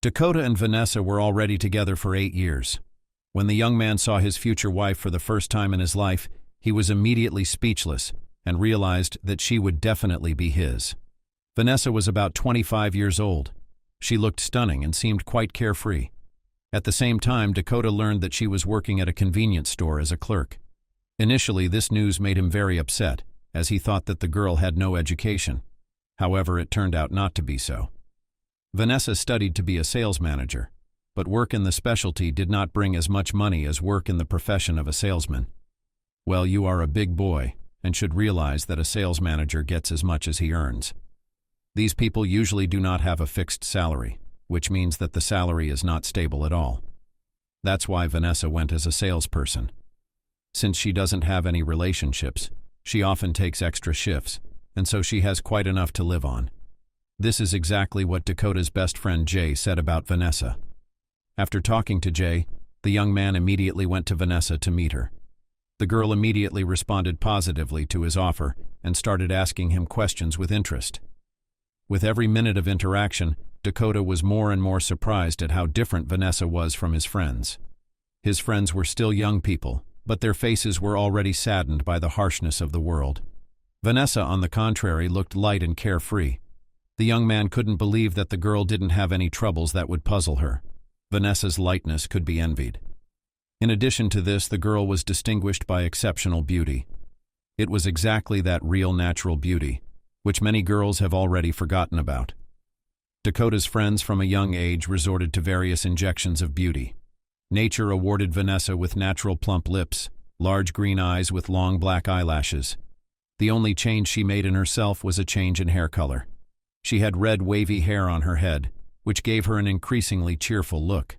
Dakota and Vanessa were already together for 8 years. When the young man saw his future wife for the first time in his life, he was immediately speechless and realized that she would definitely be his. Vanessa was about 25 years old. She looked stunning and seemed quite carefree. At the same time, Dakota learned that she was working at a convenience store as a clerk. Initially, this news made him very upset, as he thought that the girl had no education. However, it turned out not to be so. Vanessa studied to be a sales manager, but work in the specialty did not bring as much money as work in the profession of a salesman. Well, you are a big boy and should realize that a sales manager gets as much as he earns. These people usually do not have a fixed salary, which means that the salary is not stable at all. That's why Vanessa went as a salesperson. Since she doesn't have any relationships, she often takes extra shifts, and so she has quite enough to live on. This is exactly what Dakota's best friend Jay said about Vanessa. After talking to Jay, the young man immediately went to Vanessa to meet her. The girl immediately responded positively to his offer and started asking him questions with interest. With every minute of interaction, Dakota was more and more surprised at how different Vanessa was from his friends. His friends were still young people, but their faces were already saddened by the harshness of the world. Vanessa, on the contrary, looked light and carefree. The young man couldn't believe that the girl didn't have any troubles that would puzzle her. Vanessa's lightness could be envied. In addition to this, the girl was distinguished by exceptional beauty. It was exactly that real natural beauty, which many girls have already forgotten about. Dakota's friends from a young age resorted to various injections of beauty. Nature awarded Vanessa with natural plump lips, large green eyes with long black eyelashes. The only change she made in herself was a change in hair color. She had red wavy hair on her head, which gave her an increasingly cheerful look.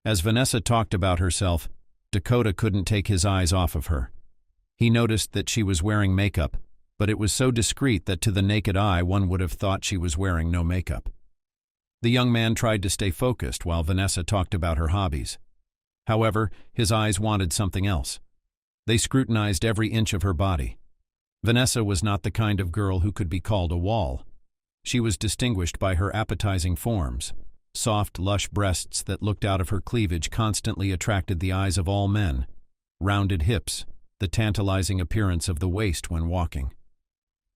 As Vanessa talked about herself, Dakota couldn't take his eyes off of her. He noticed that she was wearing makeup, but it was so discreet that to the naked eye one would have thought she was wearing no makeup. The young man tried to stay focused while Vanessa talked about her hobbies. However, his eyes wanted something else. They scrutinized every inch of her body. Vanessa was not the kind of girl who could be called a wall. She was distinguished by her appetizing forms. Soft, lush breasts that looked out of her cleavage constantly attracted the eyes of all men. Rounded hips, the tantalizing appearance of the waist when walking.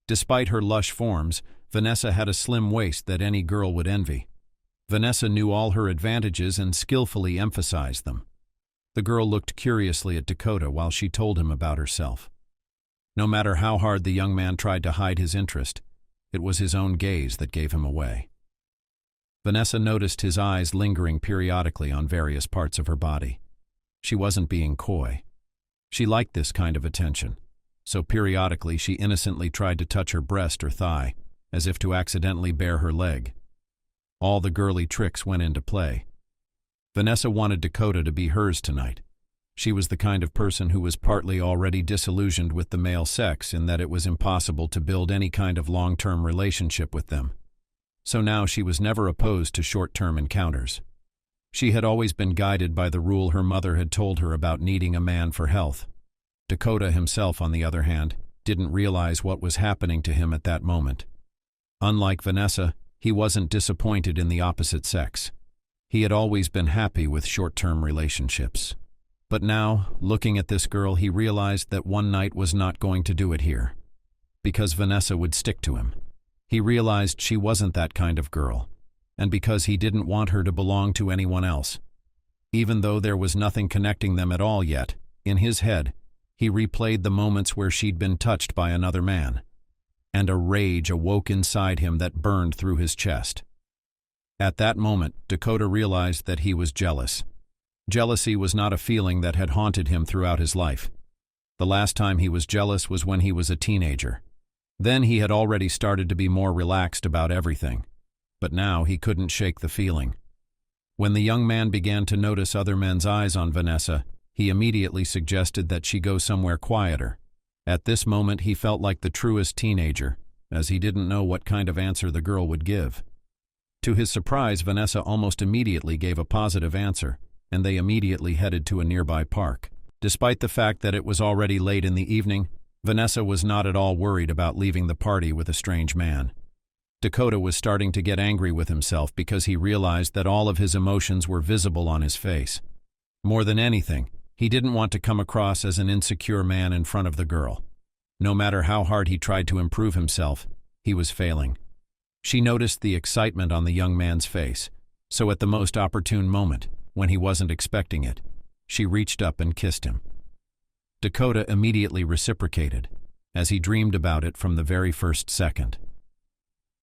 Despite her lush forms, Vanessa had a slim waist that any girl would envy. Vanessa knew all her advantages and skillfully emphasized them. The girl looked curiously at Dakota while she told him about herself. No matter how hard the young man tried to hide his interest, it was his own gaze that gave him away. Vanessa noticed his eyes lingering periodically on various parts of her body. She wasn't being coy. She liked this kind of attention, so periodically she innocently tried to touch her breast or thigh, as if to accidentally bare her leg. All the girly tricks went into play. Vanessa wanted Dakota to be hers tonight. She was the kind of person who was partly already disillusioned with the male sex in that it was impossible to build any kind of long-term relationship with them. So now she was never opposed to short-term encounters. She had always been guided by the rule her mother had told her about needing a man for health. Dakota himself, on the other hand, didn't realize what was happening to him at that moment. Unlike Vanessa, he wasn't disappointed in the opposite sex. He had always been happy with short-term relationships. But now, looking at this girl, he realized that one night was not going to do it here. Because Vanessa would stick to him. He realized she wasn't that kind of girl, and because he didn't want her to belong to anyone else. Even though there was nothing connecting them at all yet, in his head, he replayed the moments where she'd been touched by another man. And a rage awoke inside him that burned through his chest. At that moment, Dakota realized that he was jealous. Jealousy was not a feeling that had haunted him throughout his life. The last time he was jealous was when he was a teenager. Then he had already started to be more relaxed about everything. But now he couldn't shake the feeling. When the young man began to notice other men's eyes on Vanessa, he immediately suggested that she go somewhere quieter. At this moment he felt like the truest teenager, as he didn't know what kind of answer the girl would give. To his surprise, Vanessa almost immediately gave a positive answer, and they immediately headed to a nearby park. Despite the fact that it was already late in the evening, Vanessa was not at all worried about leaving the party with a strange man. Dakota was starting to get angry with himself because he realized that all of his emotions were visible on his face. More than anything, he didn't want to come across as an insecure man in front of the girl. No matter how hard he tried to improve himself, he was failing. She noticed the excitement on the young man's face, so at the most opportune moment, when he wasn't expecting it, she reached up and kissed him. Dakota immediately reciprocated, as he dreamed about it from the very first second.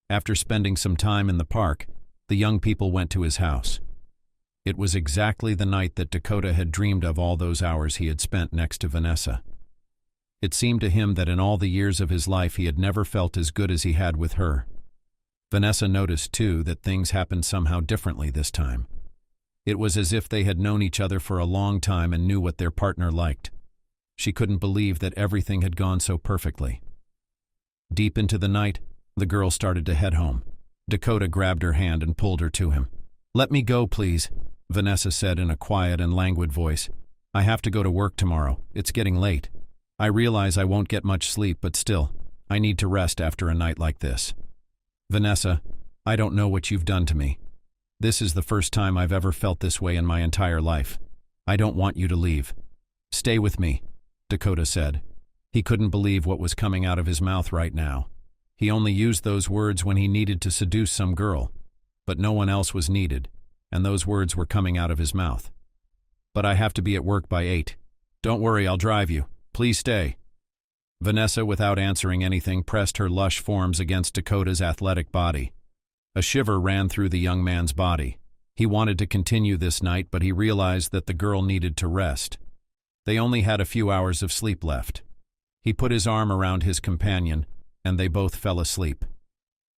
After spending some time in the park, the young people went to his house. It was exactly the night that Dakota had dreamed of all those hours he had spent next to Vanessa. It seemed to him that in all the years of his life he had never felt as good as he had with her. Vanessa noticed, too, that things happened somehow differently this time. It was as if they had known each other for a long time and knew what their partner liked. She couldn't believe that everything had gone so perfectly. Deep into the night, the girl started to head home. Dakota grabbed her hand and pulled her to him. "Let me go, please," Vanessa said in a quiet and languid voice. "I have to go to work tomorrow. It's getting late. I realize I won't get much sleep, but still, I need to rest after a night like this. Vanessa, I don't know what you've done to me. This is the first time I've ever felt this way in my entire life. I don't want you to leave. Stay with me," Dakota said. He couldn't believe what was coming out of his mouth right now. He only used those words when he needed to seduce some girl, but no one else was needed, and those words were coming out of his mouth. "But I have to be at work by 8. Don't worry, I'll drive you. Please stay." Vanessa, without answering anything, pressed her lush forms against Dakota's athletic body. A shiver ran through the young man's body. He wanted to continue this night, but he realized that the girl needed to rest. They only had a few hours of sleep left. He put his arm around his companion, and they both fell asleep.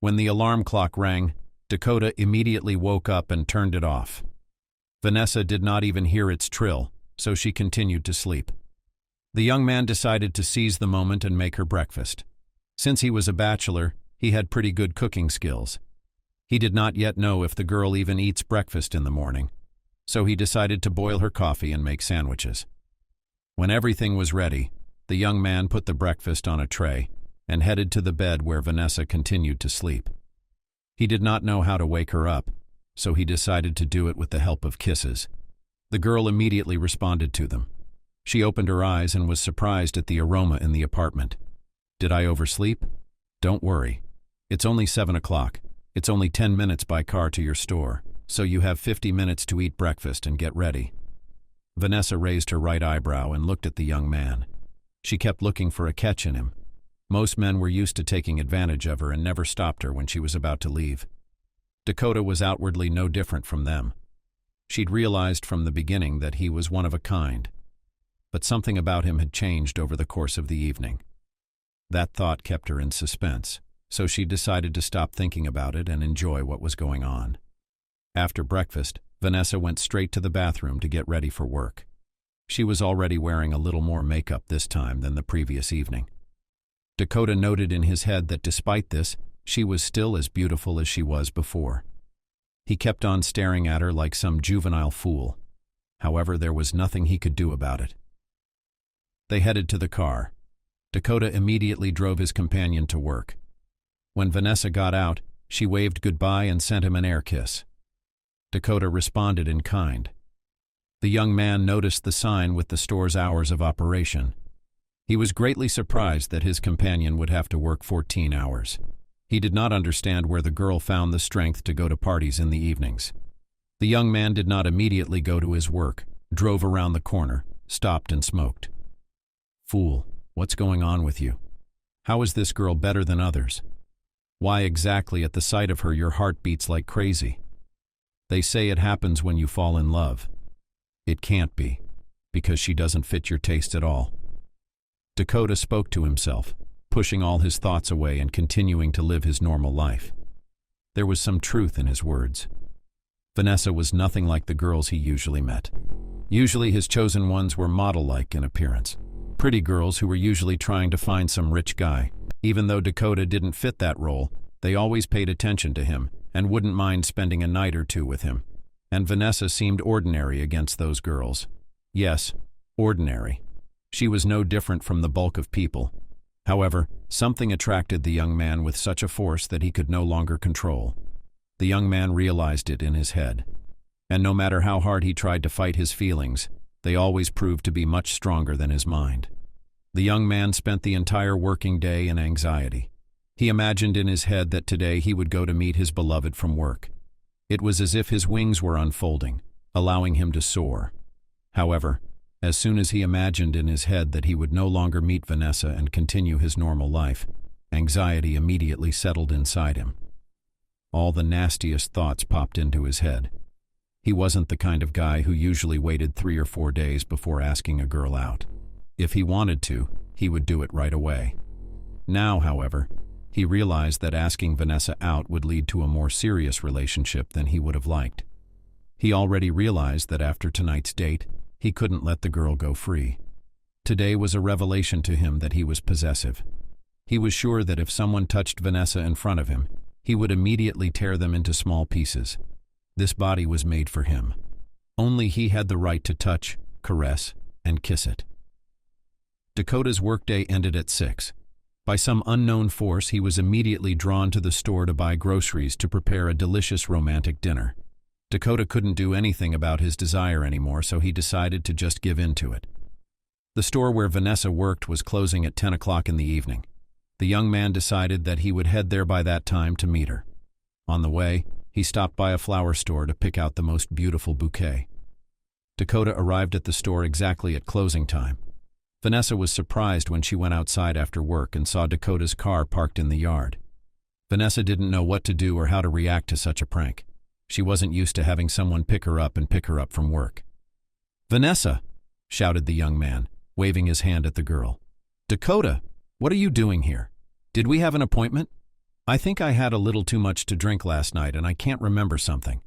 When the alarm clock rang, Dakota immediately woke up and turned it off. Vanessa did not even hear its trill, so she continued to sleep. The young man decided to seize the moment and make her breakfast. Since he was a bachelor, he had pretty good cooking skills. He did not yet know if the girl even eats breakfast in the morning, so he decided to boil her coffee and make sandwiches. When everything was ready, the young man put the breakfast on a tray and headed to the bed where Vanessa continued to sleep. He did not know how to wake her up, so he decided to do it with the help of kisses. The girl immediately responded to them. She opened her eyes and was surprised at the aroma in the apartment. "Did I oversleep? Don't worry. It's only 7 o'clock. It's only 10 minutes by car to your store, so you have 50 minutes to eat breakfast and get ready." Vanessa raised her right eyebrow and looked at the young man. She kept looking for a catch in him. Most men were used to taking advantage of her and never stopped her when she was about to leave. Dakota was outwardly no different from them. She'd realized from the beginning that he was one of a kind, but something about him had changed over the course of the evening. That thought kept her in suspense, so she decided to stop thinking about it and enjoy what was going on. After breakfast, Vanessa went straight to the bathroom to get ready for work. She was already wearing a little more makeup this time than the previous evening. Dakota noted in his head that despite this, she was still as beautiful as she was before. He kept on staring at her like some juvenile fool. However, there was nothing he could do about it. They headed to the car. Dakota immediately drove his companion to work. When Vanessa got out, she waved goodbye and sent him an air kiss. Dakota responded in kind. The young man noticed the sign with the store's hours of operation. He was greatly surprised that his companion would have to work 14 hours. He did not understand where the girl found the strength to go to parties in the evenings. The young man did not immediately go to his work, drove around the corner, stopped and smoked. "Fool, what's going on with you? How is this girl better than others? Why exactly at the sight of her your heart beats like crazy? They say it happens when you fall in love. It can't be, because she doesn't fit your taste at all." Dakota spoke to himself, pushing all his thoughts away and continuing to live his normal life. There was some truth in his words. Vanessa was nothing like the girls he usually met. Usually his chosen ones were model-like in appearance. Pretty girls who were usually trying to find some rich guy. Even though Dakota didn't fit that role, they always paid attention to him and wouldn't mind spending a night or two with him. And Vanessa seemed ordinary against those girls. Yes, ordinary. She was no different from the bulk of people. However, something attracted the young man with such a force that he could no longer control. The young man realized it in his head. And no matter how hard he tried to fight his feelings, they always proved to be much stronger than his mind. The young man spent the entire working day in anxiety. He imagined in his head that today he would go to meet his beloved from work. It was as if his wings were unfolding, allowing him to soar. However, as soon as he imagined in his head that he would no longer meet Vanessa and continue his normal life, anxiety immediately settled inside him. All the nastiest thoughts popped into his head. He wasn't the kind of guy who usually waited 3 or 4 days before asking a girl out. If he wanted to, he would do it right away. Now, however, he realized that asking Vanessa out would lead to a more serious relationship than he would have liked. He already realized that after tonight's date, he couldn't let the girl go free. Today was a revelation to him that he was possessive. He was sure that if someone touched Vanessa in front of him, he would immediately tear them into small pieces. This body was made for him. Only he had the right to touch, caress, and kiss it. Dakota's workday ended at 6. By some unknown force, he was immediately drawn to the store to buy groceries to prepare a delicious romantic dinner. Dakota couldn't do anything about his desire anymore, so he decided to just give in to it. The store where Vanessa worked was closing at 10 o'clock in the evening. The young man decided that he would head there by that time to meet her. On the way, he stopped by a flower store to pick out the most beautiful bouquet. Dakota arrived at the store exactly at closing time. Vanessa was surprised when she went outside after work and saw Dakota's car parked in the yard. Vanessa didn't know what to do or how to react to such a prank. She wasn't used to having someone pick her up from work. "Vanessa!" shouted the young man, waving his hand at the girl. "Dakota, what are you doing here? Did we have an appointment?" "I think I had a little too much to drink last night and I can't remember something,"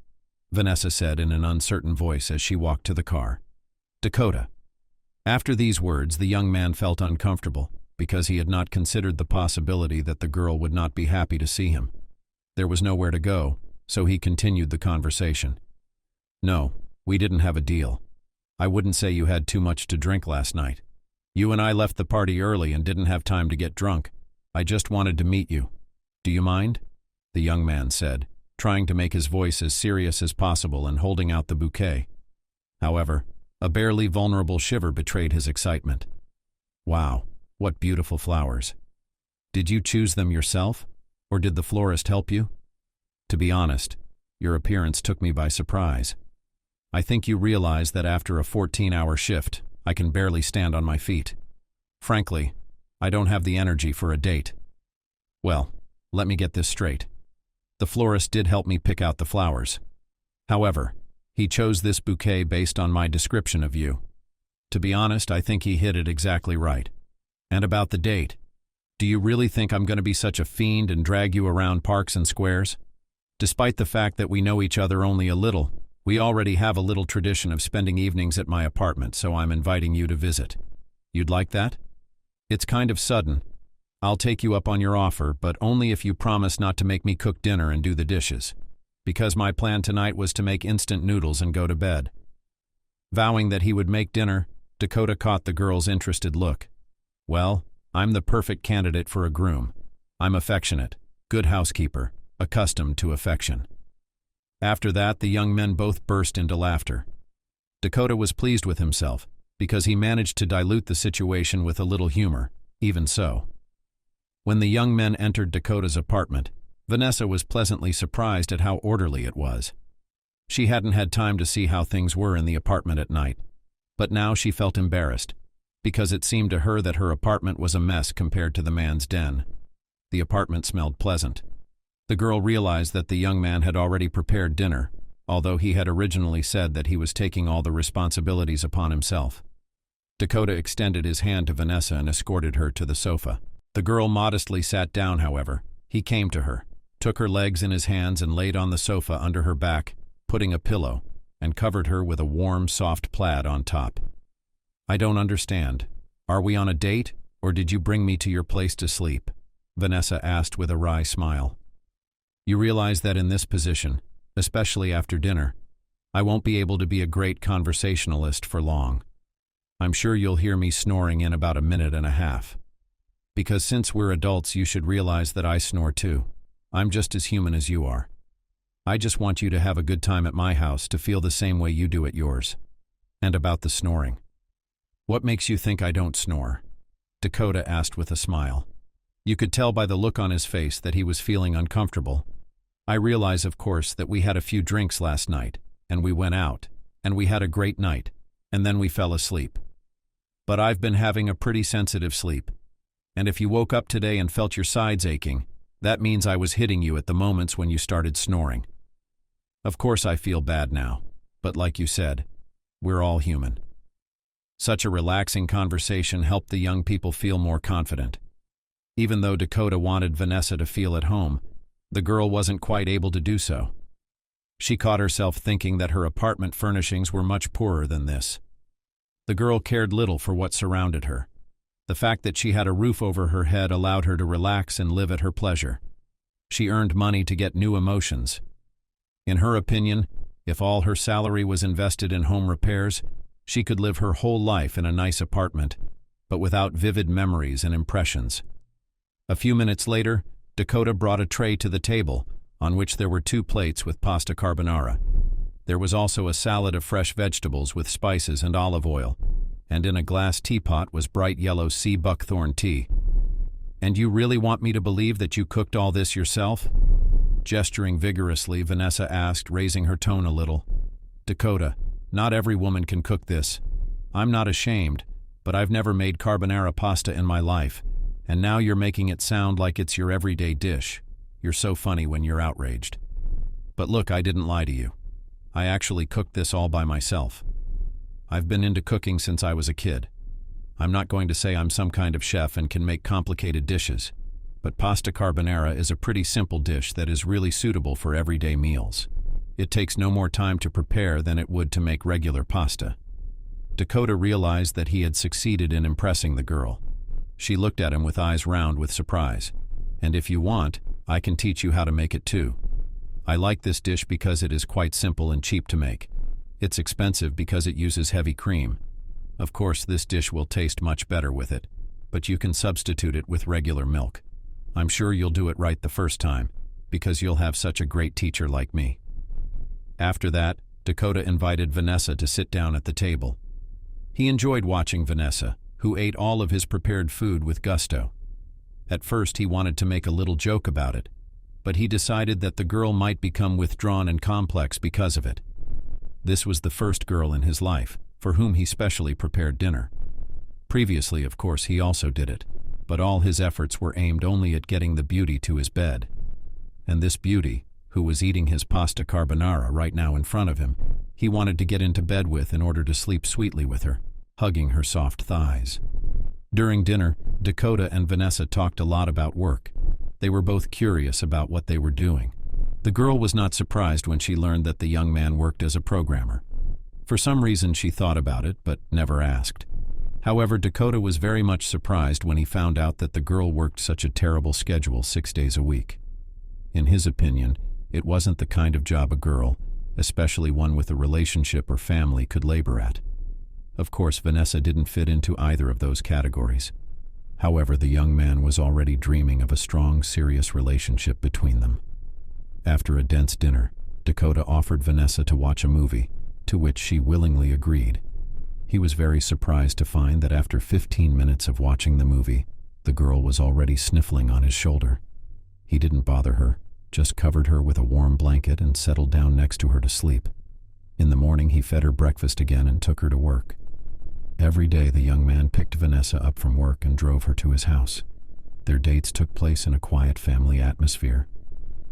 Vanessa said in an uncertain voice as she walked to the car. "Dakota." After these words, the young man felt uncomfortable because he had not considered the possibility that the girl would not be happy to see him. There was nowhere to go, so he continued the conversation. "No, we didn't have a deal. I wouldn't say you had too much to drink last night. You and I left the party early and didn't have time to get drunk. I just wanted to meet you. Do you mind?" the young man said, trying to make his voice as serious as possible and holding out the bouquet. However, a barely vulnerable shiver betrayed his excitement. "Wow, what beautiful flowers. Did you choose them yourself, or did the florist help you? To be honest, your appearance took me by surprise. I think you realize that after a 14-hour shift, I can barely stand on my feet. Frankly, I don't have the energy for a date. Well, let me get this straight. The florist did help me pick out the flowers. However, he chose this bouquet based on my description of you. To be honest, I think he hit it exactly right. And about the date, do you really think I'm going to be such a fiend and drag you around parks and squares? Despite the fact that we know each other only a little, we already have a little tradition of spending evenings at my apartment, so I'm inviting you to visit. You'd like that? It's kind of sudden. I'll take you up on your offer, but only if you promise not to make me cook dinner and do the dishes, because my plan tonight was to make instant noodles and go to bed." Vowing that he would make dinner, Dakota caught the girl's interested look. "Well, I'm the perfect candidate for a groom. I'm affectionate, good housekeeper, accustomed to affection." After that, the young men both burst into laughter. Dakota was pleased with himself, because he managed to dilute the situation with a little humor, even so. When the young men entered Dakota's apartment, Vanessa was pleasantly surprised at how orderly it was. She hadn't had time to see how things were in the apartment at night, but now she felt embarrassed, because it seemed to her that her apartment was a mess compared to the man's den. The apartment smelled pleasant. The girl realized that the young man had already prepared dinner, although he had originally said that he was taking all the responsibilities upon himself. Dakota extended his hand to Vanessa and escorted her to the sofa. The girl modestly sat down, however. He came to her, took her legs in his hands and laid on the sofa under her back, putting a pillow, and covered her with a warm, soft plaid on top. "I don't understand. Are we on a date, or did you bring me to your place to sleep?" Vanessa asked with a wry smile. "You realize that in this position, especially after dinner, I won't be able to be a great conversationalist for long. I'm sure you'll hear me snoring in about a minute and a half." because since we're adults you should realize that I snore too. I'm just as human as you are. I just want you to have a good time at my house to feel the same way you do at yours. And about the snoring. What makes you think I don't snore? Dakota asked with a smile. You could tell by the look on his face that he was feeling uncomfortable. I realize, of course, that we had a few drinks last night, and we went out, and we had a great night, and then we fell asleep. But I've been having a pretty sensitive sleep. And if you woke up today and felt your sides aching, that means I was hitting you at the moments when you started snoring. Of course I feel bad now, but like you said, we're all human. Such a relaxing conversation helped the young people feel more confident. Even though Dakota wanted Vanessa to feel at home, the girl wasn't quite able to do so. She caught herself thinking that her apartment furnishings were much poorer than this. The girl cared little for what surrounded her. The fact that she had a roof over her head allowed her to relax and live at her pleasure. She earned money to get new emotions. In her opinion, if all her salary was invested in home repairs, she could live her whole life in a nice apartment, but without vivid memories and impressions. A few minutes later, Dakota brought a tray to the table, on which there were 2 plates with pasta carbonara. There was also a salad of fresh vegetables with spices and olive oil, and in a glass teapot was bright yellow sea buckthorn tea. And you really want me to believe that you cooked all this yourself? Gesturing vigorously, Vanessa asked, raising her tone a little. Dakota, not every woman can cook this. I'm not ashamed, but I've never made carbonara pasta in my life, and now you're making it sound like it's your everyday dish. You're so funny when you're outraged. But look, I didn't lie to you. I actually cooked this all by myself. I've been into cooking since I was a kid. I'm not going to say I'm some kind of chef and can make complicated dishes, but pasta carbonara is a pretty simple dish that is really suitable for everyday meals. It takes no more time to prepare than it would to make regular pasta. Dakota realized that he had succeeded in impressing the girl. She looked at him with eyes round with surprise. And if you want, I can teach you how to make it too. I like this dish because it is quite simple and cheap to make. It's expensive because it uses heavy cream. Of course, this dish will taste much better with it, but you can substitute it with regular milk. I'm sure you'll do it right the first time, because you'll have such a great teacher like me. After that, Dakota invited Vanessa to sit down at the table. He enjoyed watching Vanessa, who ate all of his prepared food with gusto. At first, he wanted to make a little joke about it, but he decided that the girl might become withdrawn and complex because of it. This was the first girl in his life, for whom he specially prepared dinner. Previously, of course, he also did it, but all his efforts were aimed only at getting the beauty to his bed. And this beauty, who was eating his pasta carbonara right now in front of him, he wanted to get into bed with in order to sleep sweetly with her, hugging her soft thighs. During dinner, Dakota and Vanessa talked a lot about work. They were both curious about what they were doing. The girl was not surprised when she learned that the young man worked as a programmer. For some reason she thought about it, but never asked. However, Dakota was very much surprised when he found out that the girl worked such a terrible schedule 6 days a week. In his opinion, it wasn't the kind of job a girl, especially one with a relationship or family, could labor at. Of course, Vanessa didn't fit into either of those categories. However, the young man was already dreaming of a strong, serious relationship between them. After a dense dinner, Dakota offered Vanessa to watch a movie, to which she willingly agreed. He was very surprised to find that after 15 minutes of watching the movie, the girl was already sniffling on his shoulder. He didn't bother her, just covered her with a warm blanket and settled down next to her to sleep. In the morning, he fed her breakfast again and took her to work. Every day, the young man picked Vanessa up from work and drove her to his house. Their dates took place in a quiet family atmosphere.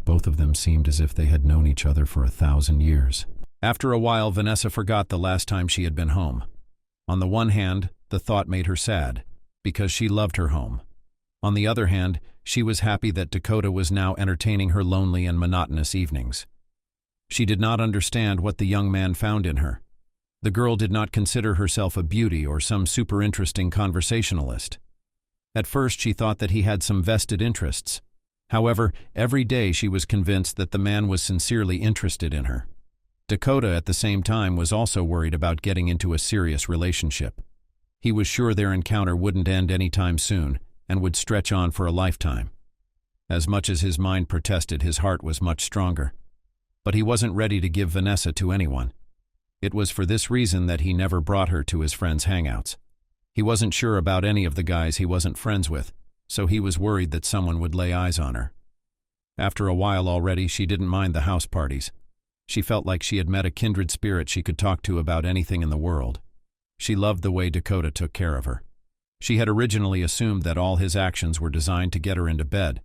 Both of them seemed as if they had known each other for 1,000 years. After a while, Vanessa forgot the last time she had been home. On the one hand, the thought made her sad, because she loved her home. On the other hand, she was happy that Dakota was now entertaining her lonely and monotonous evenings. She did not understand what the young man found in her. The girl did not consider herself a beauty or some super interesting conversationalist. At first, she thought that he had some vested interests. However, every day she was convinced that the man was sincerely interested in her. Dakota, at the same time, was also worried about getting into a serious relationship. He was sure their encounter wouldn't end anytime soon, and would stretch on for a lifetime. As much as his mind protested, his heart was much stronger. But he wasn't ready to give Vanessa to anyone. It was for this reason that he never brought her to his friends' hangouts. He wasn't sure about any of the guys he wasn't friends with, so he was worried that someone would lay eyes on her. After a while already, she didn't mind the house parties. She felt like she had met a kindred spirit she could talk to about anything in the world. She loved the way Dakota took care of her. She had originally assumed that all his actions were designed to get her into bed.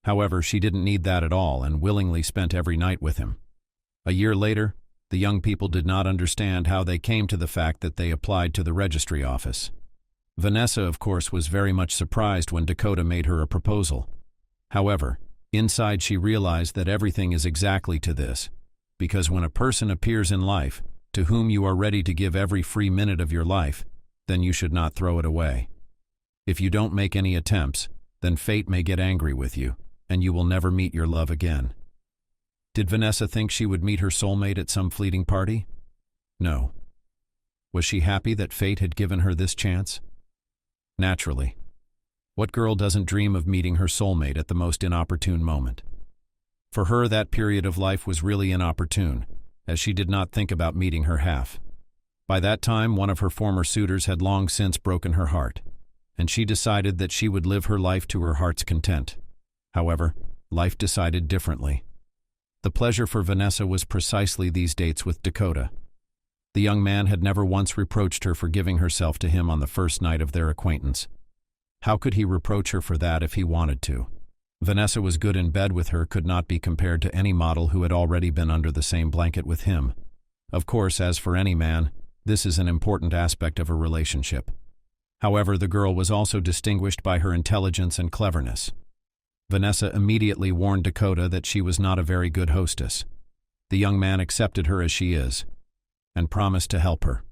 However, she didn't need that at all and willingly spent every night with him. A year later, the young people did not understand how they came to the fact that they applied to the registry office. Vanessa, of course, was very much surprised when Dakota made her a proposal. However, inside she realized that everything is exactly to this, because when a person appears in life, to whom you are ready to give every free minute of your life, then you should not throw it away. If you don't make any attempts, then fate may get angry with you, and you will never meet your love again. Did Vanessa think she would meet her soulmate at some fleeting party? No. Was she happy that fate had given her this chance? Naturally. What girl doesn't dream of meeting her soulmate at the most inopportune moment? For her, that period of life was really inopportune, as she did not think about meeting her half. By that time, one of her former suitors had long since broken her heart, and she decided that she would live her life to her heart's content. However, life decided differently. The pleasure for Vanessa was precisely these dates with Dakota. The young man had never once reproached her for giving herself to him on the first night of their acquaintance. How could he reproach her for that if he wanted to? Vanessa was good in bed with her, could not be compared to any model who had already been under the same blanket with him. Of course, as for any man, this is an important aspect of a relationship. However, the girl was also distinguished by her intelligence and cleverness. Vanessa immediately warned Dakota that she was not a very good hostess. The young man accepted her as she is, and promised to help her.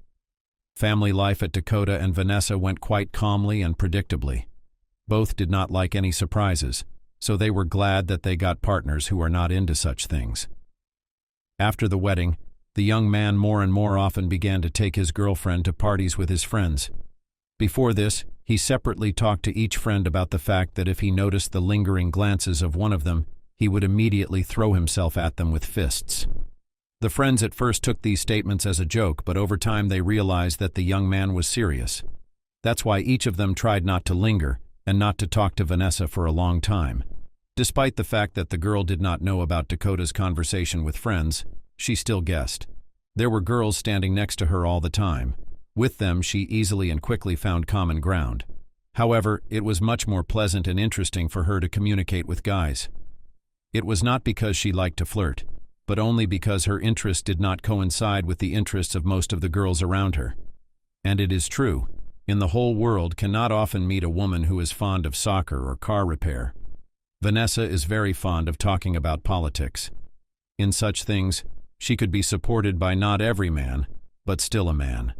Family life at Dakota and Vanessa went quite calmly and predictably. Both did not like any surprises, so they were glad that they got partners who are not into such things. After the wedding, the young man more and more often began to take his girlfriend to parties with his friends. Before this, he separately talked to each friend about the fact that if he noticed the lingering glances of one of them, he would immediately throw himself at them with fists. The friends at first took these statements as a joke, but over time they realized that the young man was serious. That's why each of them tried not to linger and not to talk to Vanessa for a long time. Despite the fact that the girl did not know about Dakota's conversation with friends, she still guessed. There were girls standing next to her all the time. With them, she easily and quickly found common ground. However, it was much more pleasant and interesting for her to communicate with guys. It was not because she liked to flirt, but only because her interests did not coincide with the interests of most of the girls around her. And it is true, in the whole world cannot often meet a woman who is fond of soccer or car repair. Vanessa is very fond of talking about politics. In such things, she could be supported by not every man, but still a man.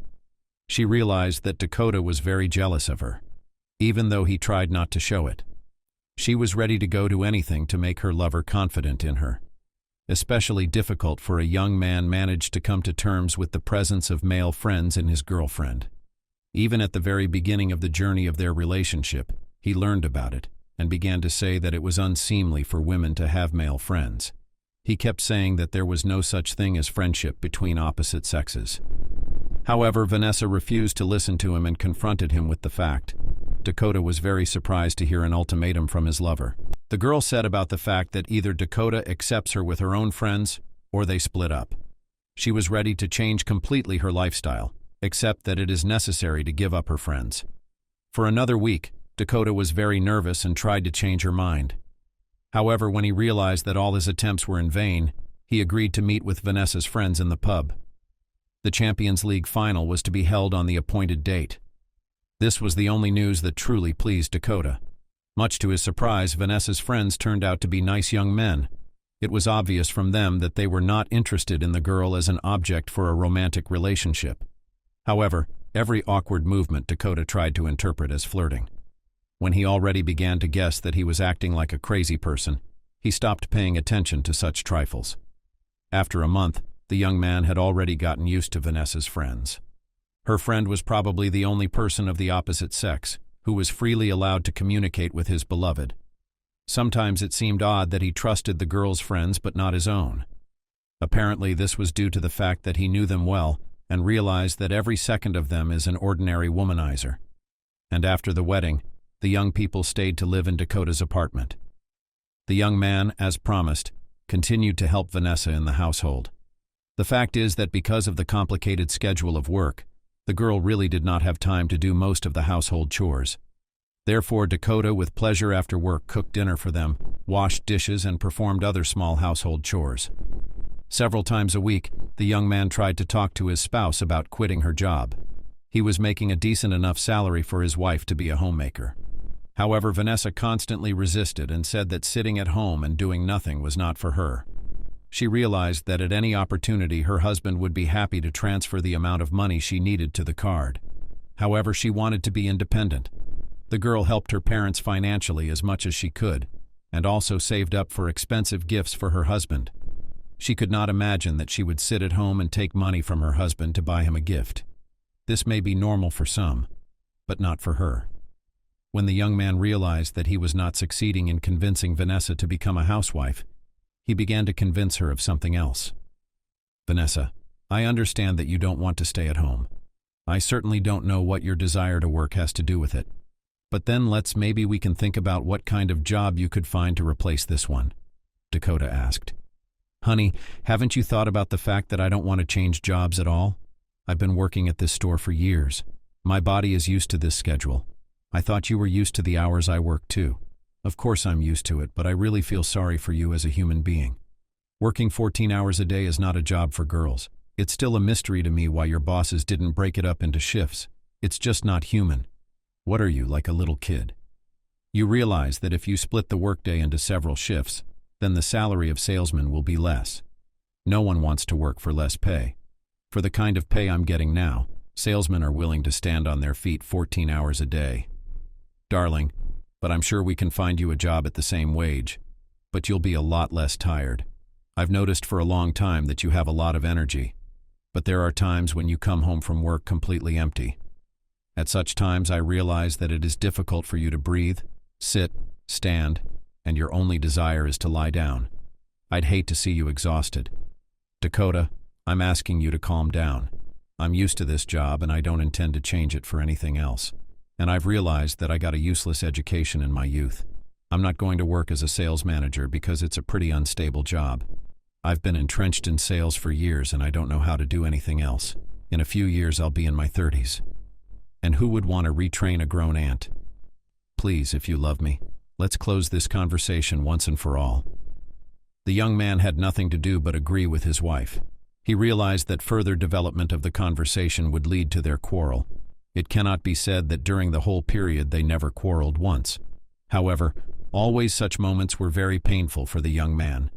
She realized that Dakota was very jealous of her, even though he tried not to show it. She was ready to go to anything to make her lover confident in her. Especially difficult for a young man managed to come to terms with the presence of male friends in his girlfriend. Even at the very beginning of the journey of their relationship, he learned about it and began to say that it was unseemly for women to have male friends. He kept saying that there was no such thing as friendship between opposite sexes. However, Vanessa refused to listen to him and confronted him with the fact. Dakota was very surprised to hear an ultimatum from his lover. The girl said about the fact that either Dakota accepts her with her own friends or they split up. She was ready to change completely her lifestyle, except that it is necessary to give up her friends. For another week, Dakota was very nervous and tried to change her mind. However, when he realized that all his attempts were in vain, he agreed to meet with Vanessa's friends in the pub. The Champions League final was to be held on the appointed date. This was the only news that truly pleased Dakota. Much to his surprise, Vanessa's friends turned out to be nice young men. It was obvious from them that they were not interested in the girl as an object for a romantic relationship. However, every awkward movement Dakota tried to interpret as flirting. When he already began to guess that he was acting like a crazy person, he stopped paying attention to such trifles. After a month, the young man had already gotten used to Vanessa's friends. Her friend was probably the only person of the opposite sex who was freely allowed to communicate with his beloved. Sometimes it seemed odd that he trusted the girl's friends but not his own. Apparently this was due to the fact that he knew them well and realized that every second of them is an ordinary womanizer. And after the wedding, the young people stayed to live in Dakota's apartment. The young man, as promised, continued to help Vanessa in the household. The fact is that because of the complicated schedule of work, the girl really did not have time to do most of the household chores. Therefore, Dakota, with pleasure after work, cooked dinner for them, washed dishes, and performed other small household chores. Several times a week, the young man tried to talk to his spouse about quitting her job. He was making a decent enough salary for his wife to be a homemaker. However, Vanessa constantly resisted and said that sitting at home and doing nothing was not for her. She realized that at any opportunity her husband would be happy to transfer the amount of money she needed to the card. However, she wanted to be independent. The girl helped her parents financially as much as she could, and also saved up for expensive gifts for her husband. She could not imagine that she would sit at home and take money from her husband to buy him a gift. This may be normal for some, but not for her. When the young man realized that he was not succeeding in convincing Vanessa to become a housewife, he began to convince her of something else. "Vanessa, I understand that you don't want to stay at home. I certainly don't know what your desire to work has to do with it. But then maybe we can think about what kind of job you could find to replace this one," Dakota asked. "Honey, haven't you thought about the fact that I don't want to change jobs at all? I've been working at this store for years. My body is used to this schedule. I thought you were used to the hours I work too. Of course I'm used to it, but I really feel sorry for you as a human being. Working 14 hours a day is not a job for girls. It's still a mystery to me why your bosses didn't break it up into shifts. It's just not human. What are you, like a little kid? You realize that if you split the workday into several shifts, then the salary of salesmen will be less. No one wants to work for less pay. For the kind of pay I'm getting now, salesmen are willing to stand on their feet 14 hours a day. Darling, but I'm sure we can find you a job at the same wage, but you'll be a lot less tired. I've noticed for a long time that you have a lot of energy, but there are times when you come home from work completely empty. At such times I realize that it is difficult for you to breathe, sit, stand, and your only desire is to lie down. I'd hate to see you exhausted. Dakota, I'm asking you to calm down. I'm used to this job and I don't intend to change it for anything else. And I've realized that I got a useless education in my youth. I'm not going to work as a sales manager because it's a pretty unstable job. I've been entrenched in sales for years and I don't know how to do anything else. In a few years I'll be in my 30s. And who would want to retrain a grown ant? Please, if you love me, let's close this conversation once and for all. The young man had nothing to do but agree with his wife. He realized that further development of the conversation would lead to their quarrel. It cannot be said that during the whole period they never quarreled once. However, always such moments were very painful for the young man.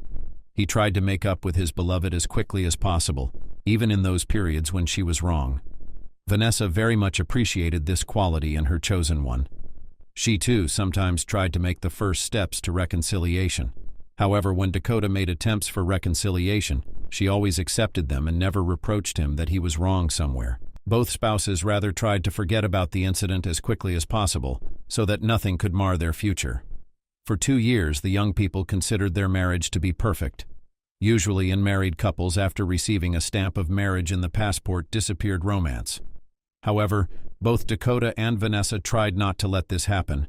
He tried to make up with his beloved as quickly as possible, even in those periods when she was wrong. Vanessa very much appreciated this quality in her chosen one. She too sometimes tried to make the first steps to reconciliation. However, when Dakota made attempts for reconciliation, she always accepted them and never reproached him that he was wrong somewhere. Both spouses rather tried to forget about the incident as quickly as possible, so that nothing could mar their future. For 2 years, the young people considered their marriage to be perfect. Usually in married couples, after receiving a stamp of marriage in the passport, disappeared romance. However, both Dakota and Vanessa tried not to let this happen.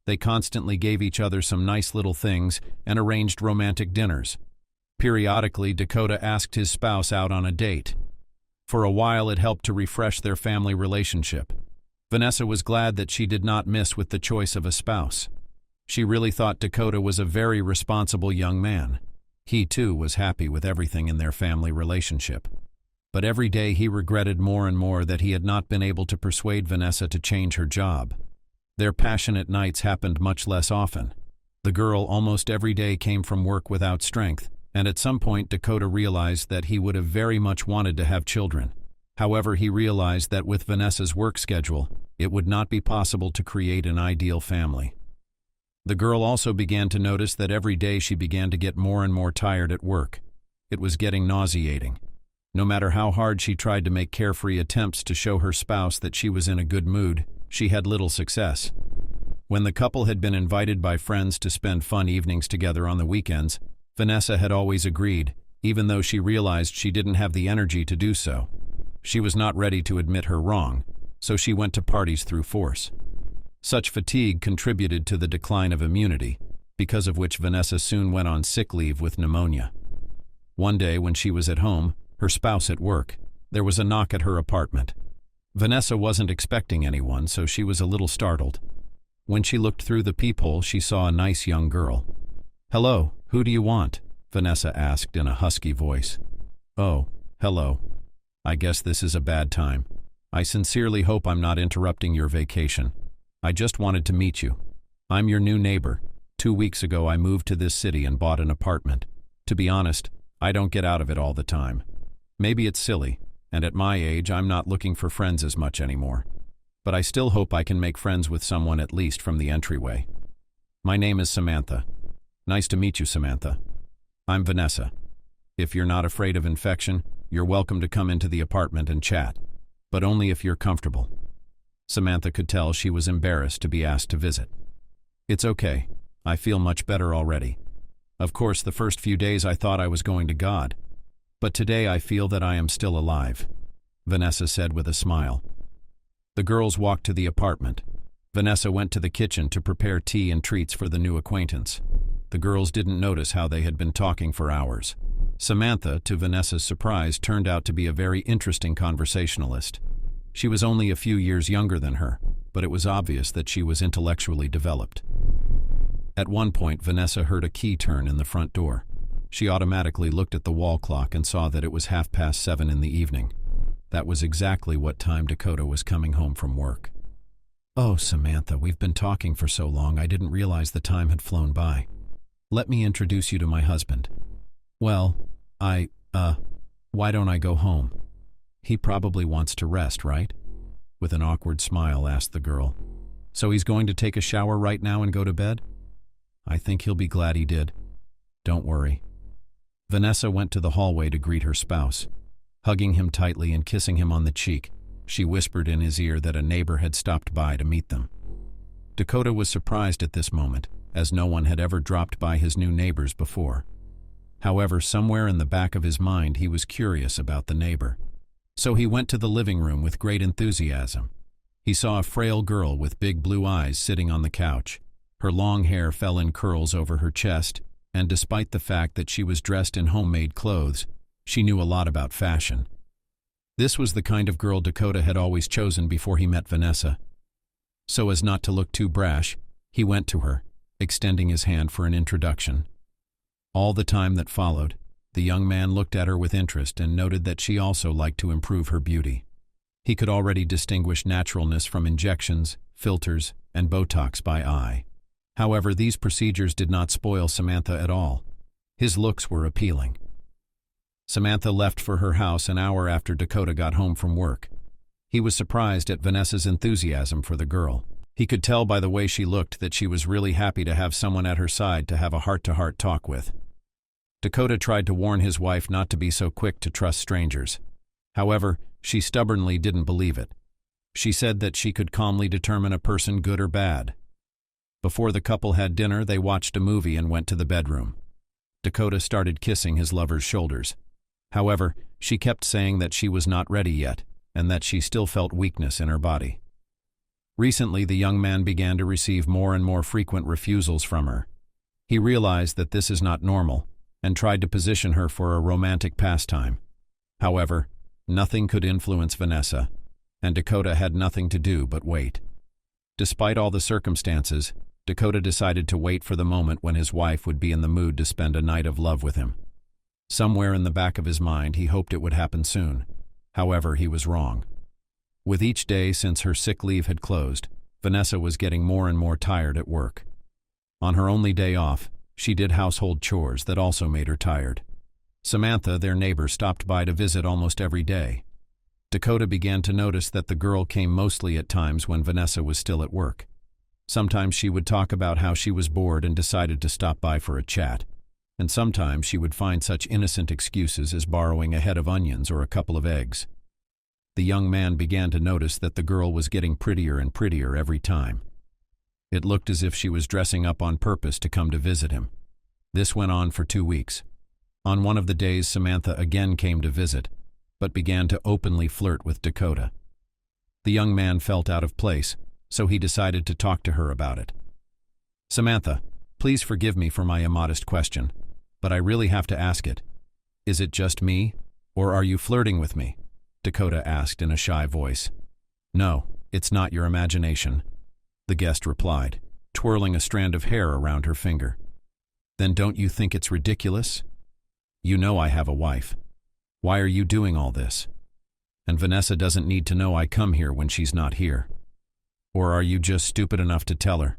They constantly gave each other some nice little things and arranged romantic dinners. Periodically, Dakota asked his spouse out on a date. For a while, it helped to refresh their family relationship. Vanessa was glad that she did not miss with the choice of a spouse. She really thought Dakota was a very responsible young man. He, too, was happy with everything in their family relationship. But every day he regretted more and more that he had not been able to persuade Vanessa to change her job. Their passionate nights happened much less often. The girl almost every day came from work without strength, and at some point Dakota realized that he would have very much wanted to have children. However, he realized that with Vanessa's work schedule, it would not be possible to create an ideal family. The girl also began to notice that every day she began to get more and more tired at work. It was getting nauseating. No matter how hard she tried to make carefree attempts to show her spouse that she was in a good mood, she had little success. When the couple had been invited by friends to spend fun evenings together on the weekends, Vanessa had always agreed, even though she realized she didn't have the energy to do so. She was not ready to admit her wrong, so she went to parties through force. Such fatigue contributed to the decline of immunity, because of which Vanessa soon went on sick leave with pneumonia. One day when she was at home, her spouse at work, there was a knock at her apartment. Vanessa wasn't expecting anyone, so she was a little startled. When she looked through the peephole, she saw a nice young girl. "Hello, who do you want?" Vanessa asked in a husky voice. "Oh, hello. I guess this is a bad time. I sincerely hope I'm not interrupting your vacation. I just wanted to meet you. I'm your new neighbor. 2 weeks ago I moved to this city and bought an apartment. To be honest, I don't get out of it all the time. Maybe it's silly, and at my age I'm not looking for friends as much anymore. But I still hope I can make friends with someone at least from the entryway. My name is Samantha. Nice to meet you, Samantha. I'm Vanessa. If you're not afraid of infection, you're welcome to come into the apartment and chat, but only if you're comfortable." Samantha could tell she was embarrassed to be asked to visit. "It's okay. I feel much better already. Of course, the first few days I thought I was going to God, but today I feel that I am still alive," Vanessa said with a smile. The girls walked to the apartment. Vanessa went to the kitchen to prepare tea and treats for the new acquaintance. The girls didn't notice how they had been talking for hours. Samantha, to Vanessa's surprise, turned out to be a very interesting conversationalist. She was only a few years younger than her, but it was obvious that she was intellectually developed. At one point, Vanessa heard a key turn in the front door. She automatically looked at the wall clock and saw that it was 7:30 in the evening. That was exactly what time Dakota was coming home from work. "Oh, Samantha, we've been talking for so long I didn't realize the time had flown by. Let me introduce you to my husband. Well, why don't I go home? He probably wants to rest, right?" With an awkward smile asked the girl. "So he's going to take a shower right now and go to bed? I think he'll be glad he did. Don't worry." Vanessa went to the hallway to greet her spouse. Hugging him tightly and kissing him on the cheek, she whispered in his ear that a neighbor had stopped by to meet them. Dakota was surprised at this moment, as no one had ever dropped by his new neighbors before. However, somewhere in the back of his mind he was curious about the neighbor. So he went to the living room with great enthusiasm. He saw a frail girl with big blue eyes sitting on the couch. Her long hair fell in curls over her chest, and despite the fact that she was dressed in homemade clothes, she knew a lot about fashion. This was the kind of girl Dakota had always chosen before he met Vanessa. So as not to look too brash, he went to her, extending his hand for an introduction. All the time that followed, the young man looked at her with interest and noted that she also liked to improve her beauty. He could already distinguish naturalness from injections, filters, and Botox by eye. However, these procedures did not spoil Samantha at all. His looks were appealing. Samantha left for her house an hour after Dakota got home from work. He was surprised at Vanessa's enthusiasm for the girl. He could tell by the way she looked that she was really happy to have someone at her side to have a heart-to-heart talk with. Dakota tried to warn his wife not to be so quick to trust strangers. However, she stubbornly didn't believe it. She said that she could calmly determine a person good or bad. Before the couple had dinner, they watched a movie and went to the bedroom. Dakota started kissing his lover's shoulders. However, she kept saying that she was not ready yet, and that she still felt weakness in her body. Recently, the young man began to receive more and more frequent refusals from her. He realized that this is not normal, and tried to position her for a romantic pastime. However, nothing could influence Vanessa, and Dakota had nothing to do but wait. Despite all the circumstances, Dakota decided to wait for the moment when his wife would be in the mood to spend a night of love with him. Somewhere in the back of his mind, he hoped it would happen soon. However, he was wrong. With each day since her sick leave had closed, Vanessa was getting more and more tired at work. On her only day off, she did household chores that also made her tired. Samantha, their neighbor, stopped by to visit almost every day. Dakota began to notice that the girl came mostly at times when Vanessa was still at work. Sometimes she would talk about how she was bored and decided to stop by for a chat, and sometimes she would find such innocent excuses as borrowing a head of onions or a couple of eggs. The young man began to notice that the girl was getting prettier and prettier every time. It looked as if she was dressing up on purpose to come to visit him. This went on for 2 weeks. On one of the days, Samantha again came to visit, but began to openly flirt with Dakota. The young man felt out of place, so he decided to talk to her about it. "Samantha, please forgive me for my immodest question, but I really have to ask it. Is it just me, or are you flirting with me?" Dakota asked in a shy voice. "No, it's not your imagination," the guest replied, twirling a strand of hair around her finger. "Then don't you think it's ridiculous? You know I have a wife. Why are you doing all this? And Vanessa doesn't need to know I come here when she's not here. Or are you just stupid enough to tell her?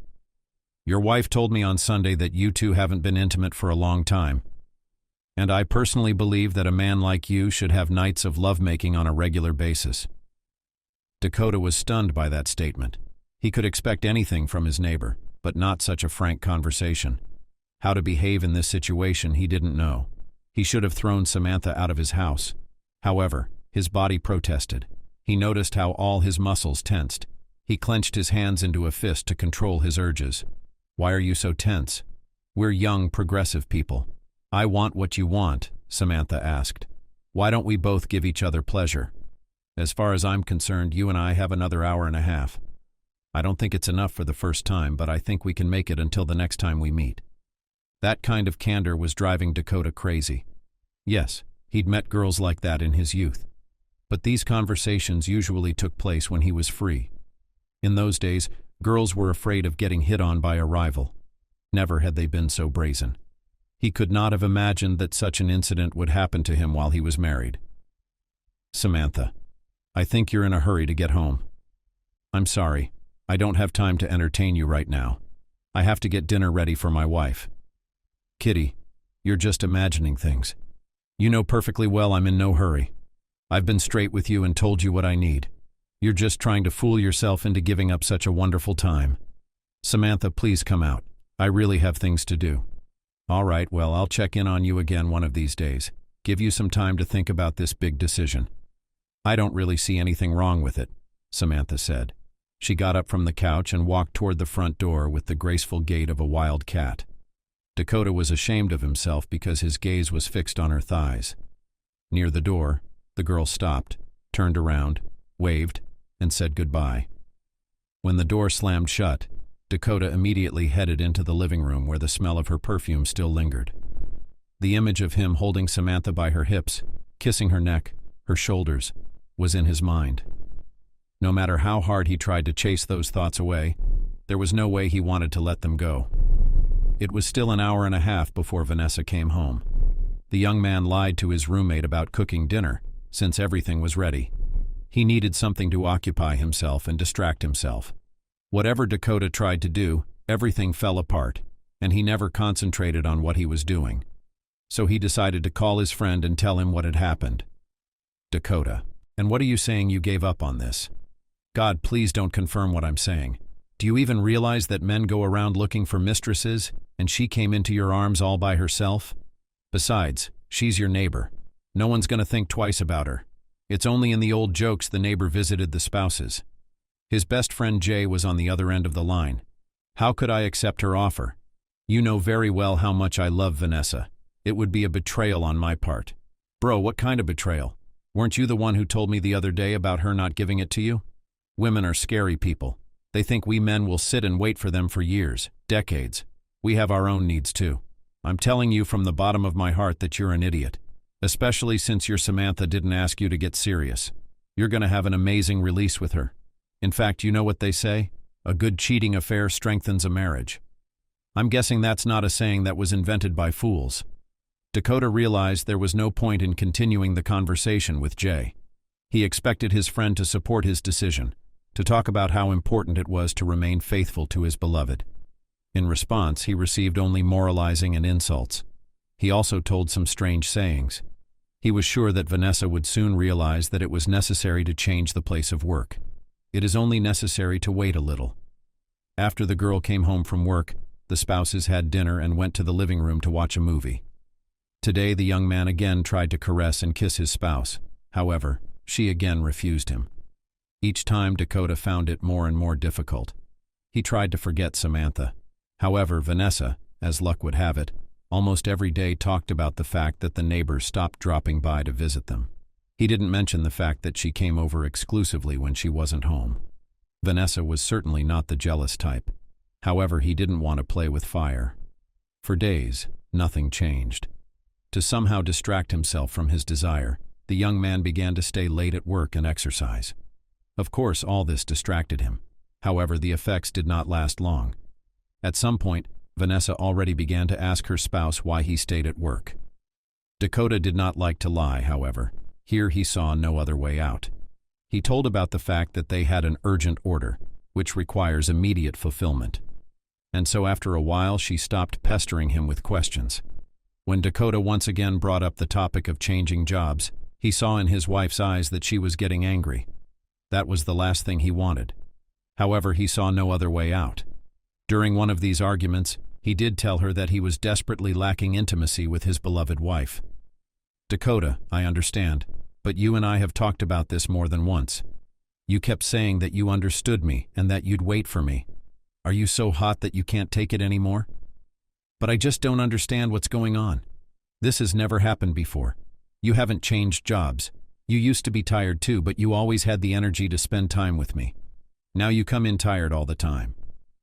Your wife told me on Sunday that you two haven't been intimate for a long time. And I personally believe that a man like you should have nights of lovemaking on a regular basis." Dakota was stunned by that statement. He could expect anything from his neighbor, but not such a frank conversation. How to behave in this situation he didn't know. He should have thrown Samantha out of his house. However, his body protested. He noticed how all his muscles tensed. He clenched his hands into a fist to control his urges. "Why are you so tense? We're young, progressive people." "I want what you want," Samantha asked. "Why don't we both give each other pleasure? As far as I'm concerned, you and I have another hour and a half. I don't think it's enough for the first time, but I think we can make it until the next time we meet." That kind of candor was driving Dakota crazy. Yes, he'd met girls like that in his youth. But these conversations usually took place when he was free. In those days, girls were afraid of getting hit on by a rival. Never had they been so brazen. He could not have imagined that such an incident would happen to him while he was married. "Samantha, I think you're in a hurry to get home. I'm sorry, I don't have time to entertain you right now. I have to get dinner ready for my wife." "Kitty, you're just imagining things. You know perfectly well I'm in no hurry. I've been straight with you and told you what I need. You're just trying to fool yourself into giving up such a wonderful time. Samantha, please come out. I really have things to do." "All right, well, I'll check in on you again one of these days. Give you some time to think about this big decision." "I don't really see anything wrong with it," Samantha said. She got up from the couch and walked toward the front door with the graceful gait of a wild cat. Dakota was ashamed of himself because his gaze was fixed on her thighs. Near the door, the girl stopped, turned around, waved, and said goodbye. When the door slammed shut, Dakota immediately headed into the living room where the smell of her perfume still lingered. The image of him holding Samantha by her hips, kissing her neck, her shoulders, was in his mind. No matter how hard he tried to chase those thoughts away, there was no way he wanted to let them go. It was still an hour and a half before Vanessa came home. The young man lied to his roommate about cooking dinner, since everything was ready. He needed something to occupy himself and distract himself. Whatever Dakota tried to do, everything fell apart, and he never concentrated on what he was doing. So he decided to call his friend and tell him what had happened. "Dakota, and what are you saying you gave up on this? God, please don't confirm what I'm saying. Do you even realize that men go around looking for mistresses, and she came into your arms all by herself? Besides, she's your neighbor. No one's going to think twice about her. It's only in the old jokes the neighbor visited the spouses." His best friend Jay was on the other end of the line. "How could I accept her offer? You know very well how much I love Vanessa. It would be a betrayal on my part." "Bro, what kind of betrayal? Weren't you the one who told me the other day about her not giving it to you? Women are scary people. They think we men will sit and wait for them for years, decades. We have our own needs too. I'm telling you from the bottom of my heart that you're an idiot. Especially since your Samantha didn't ask you to get serious. You're going to have an amazing release with her. In fact, you know what they say? A good cheating affair strengthens a marriage. I'm guessing that's not a saying that was invented by fools." Dakota realized there was no point in continuing the conversation with Jay. He expected his friend to support his decision, to talk about how important it was to remain faithful to his beloved. In response, he received only moralizing and insults. He also told some strange sayings. He was sure that Vanessa would soon realize that it was necessary to change the place of work. It is only necessary to wait a little. After the girl came home from work, the spouses had dinner and went to the living room to watch a movie. Today, the young man again tried to caress and kiss his spouse. However, she again refused him. Each time, Dakota found it more and more difficult. He tried to forget Samantha. However, Vanessa, as luck would have it, almost every day talked about the fact that the neighbors stopped dropping by to visit them. He didn't mention the fact that she came over exclusively when she wasn't home. Vanessa was certainly not the jealous type. However, he didn't want to play with fire. For days, nothing changed. To somehow distract himself from his desire, the young man began to stay late at work and exercise. Of course, all this distracted him. However, the effects did not last long. At some point, Vanessa already began to ask her spouse why he stayed at work. Dakota did not like to lie, however. Here he saw no other way out. He told about the fact that they had an urgent order, which requires immediate fulfillment. And so after a while she stopped pestering him with questions. When Dakota once again brought up the topic of changing jobs, he saw in his wife's eyes that she was getting angry. That was the last thing he wanted. However, he saw no other way out. During one of these arguments, he did tell her that he was desperately lacking intimacy with his beloved wife. Dakota, I understand, but you and I have talked about this more than once. You kept saying that you understood me and that you'd wait for me. Are you so hot that you can't take it anymore? But I just don't understand what's going on. This has never happened before. You haven't changed jobs. You used to be tired too, but you always had the energy to spend time with me. Now you come in tired all the time.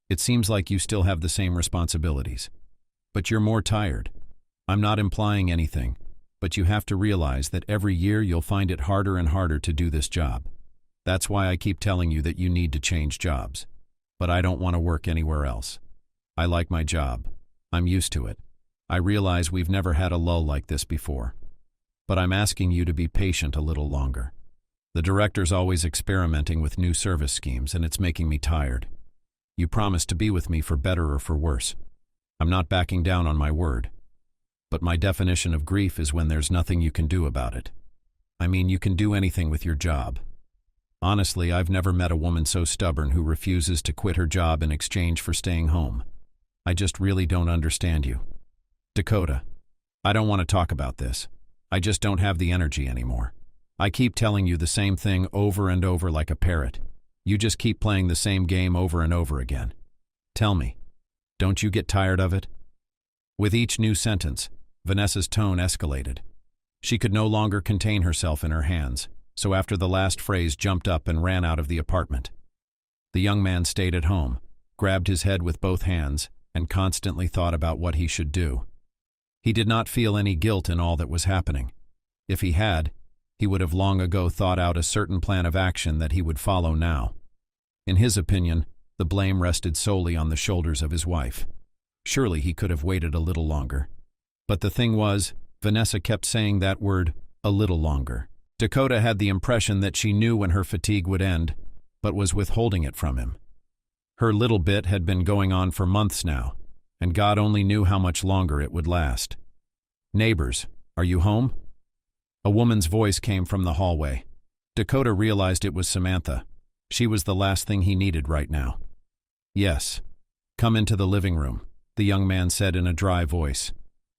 It seems like you still have the same responsibilities. But you're more tired. I'm not implying anything, but you have to realize that every year you'll find it harder and harder to do this job. That's why I keep telling you that you need to change jobs. But I don't want to work anywhere else. I like my job. I'm used to it. I realize we've never had a lull like this before. But I'm asking you to be patient a little longer. The director's always experimenting with new service schemes, and it's making me tired. You promised to be with me for better or for worse. I'm not backing down on my word. But my definition of grief is when there's nothing you can do about it. I mean, you can do anything with your job. Honestly, I've never met a woman so stubborn who refuses to quit her job in exchange for staying home. I just really don't understand you. Dakota, I don't want to talk about this. I just don't have the energy anymore. I keep telling you the same thing over and over like a parrot. You just keep playing the same game over and over again. Tell me, don't you get tired of it? With each new sentence, Vanessa's tone escalated. She could no longer contain herself in her hands, so after the last phrase jumped up and ran out of the apartment. The young man stayed at home, grabbed his head with both hands, and constantly thought about what he should do. He did not feel any guilt in all that was happening. If he had, he would have long ago thought out a certain plan of action that he would follow now. In his opinion, the blame rested solely on the shoulders of his wife. Surely he could have waited a little longer. But the thing was, Vanessa kept saying that word, a little longer. Dakota had the impression that she knew when her fatigue would end, but was withholding it from him. Her little bit had been going on for months now, and God only knew how much longer it would last. Neighbors, are you home? A woman's voice came from the hallway. Dakota realized it was Samantha. She was the last thing he needed right now. Yes. Come into the living room, the young man said in a dry voice.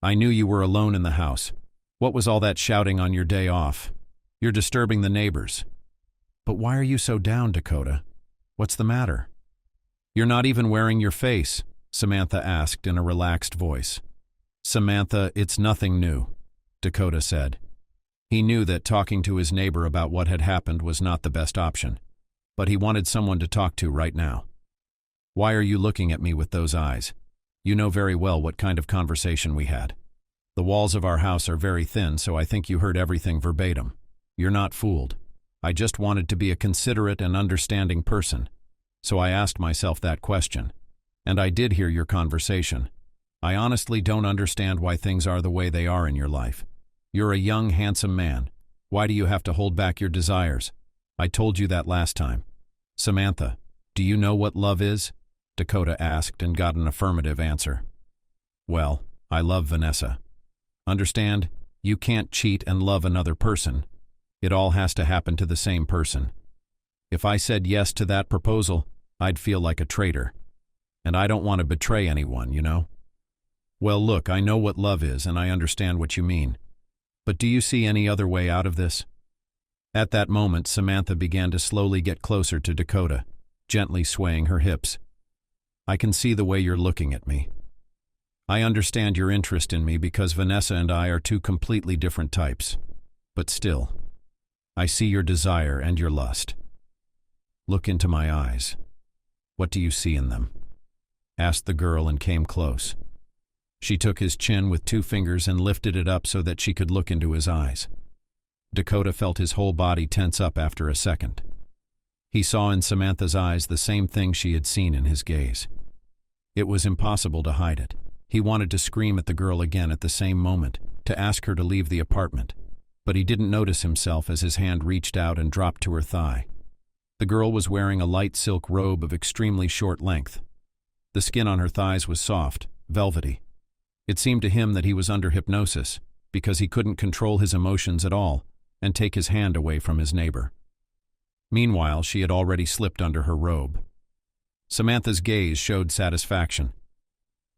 I knew you were alone in the house. What was all that shouting on your day off? You're disturbing the neighbors. But why are you so down, Dakota? What's the matter? You're not even wearing your face, Samantha asked in a relaxed voice. Samantha, it's nothing new, Dakota said. He knew that talking to his neighbor about what had happened was not the best option, but he wanted someone to talk to right now. Why are you looking at me with those eyes? You know very well what kind of conversation we had. The walls of our house are very thin, so I think you heard everything verbatim. You're not fooled. I just wanted to be a considerate and understanding person, so I asked myself that question. And I did hear your conversation. I honestly don't understand why things are the way they are in your life. You're a young, handsome man. Why do you have to hold back your desires? I told you that last time. Samantha, do you know what love is? Dakota asked and got an affirmative answer. Well, I love Vanessa. Understand, you can't cheat and love another person. It all has to happen to the same person. If I said yes to that proposal, I'd feel like a traitor. And I don't want to betray anyone, you know? Well, look, I know what love is and I understand what you mean. But do you see any other way out of this? At that moment, Samantha began to slowly get closer to Dakota, gently swaying her hips. I can see the way you're looking at me. I understand your interest in me because Vanessa and I are two completely different types. But still, I see your desire and your lust. Look into my eyes. What do you see in them? Asked the girl and came close. She took his chin with 2 fingers and lifted it up so that she could look into his eyes. Dakota felt his whole body tense up after a second. He saw in Samantha's eyes the same thing she had seen in his gaze. It was impossible to hide it. He wanted to scream at the girl again at the same moment, to ask her to leave the apartment, but he didn't notice himself as his hand reached out and dropped to her thigh. The girl was wearing a light silk robe of extremely short length. The skin on her thighs was soft, velvety. It seemed to him that he was under hypnosis, because he couldn't control his emotions at all and take his hand away from his neighbor. Meanwhile, she had already slipped under her robe. Samantha's gaze showed satisfaction.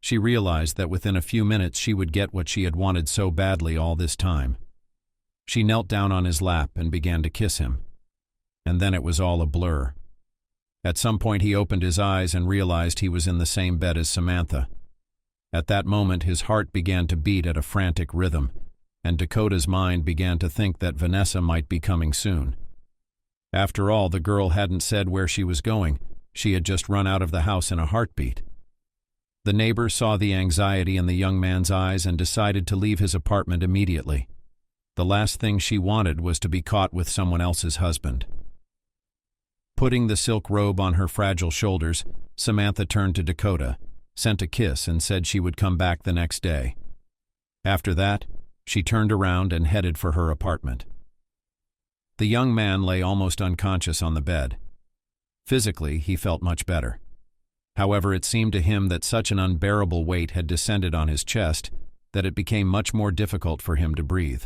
She realized that within a few minutes she would get what she had wanted so badly all this time. She knelt down on his lap and began to kiss him. And then it was all a blur. At some point he opened his eyes and realized he was in the same bed as Samantha. At that moment his heart began to beat at a frantic rhythm, and Dakota's mind began to think that Vanessa might be coming soon. After all, the girl hadn't said where she was going. She had just run out of the house in a heartbeat. The neighbor saw the anxiety in the young man's eyes and decided to leave his apartment immediately. The last thing she wanted was to be caught with someone else's husband. Putting the silk robe on her fragile shoulders, Samantha turned to Dakota, sent a kiss, and said she would come back the next day. After that, she turned around and headed for her apartment. The young man lay almost unconscious on the bed. Physically, he felt much better. However, it seemed to him that such an unbearable weight had descended on his chest that it became much more difficult for him to breathe.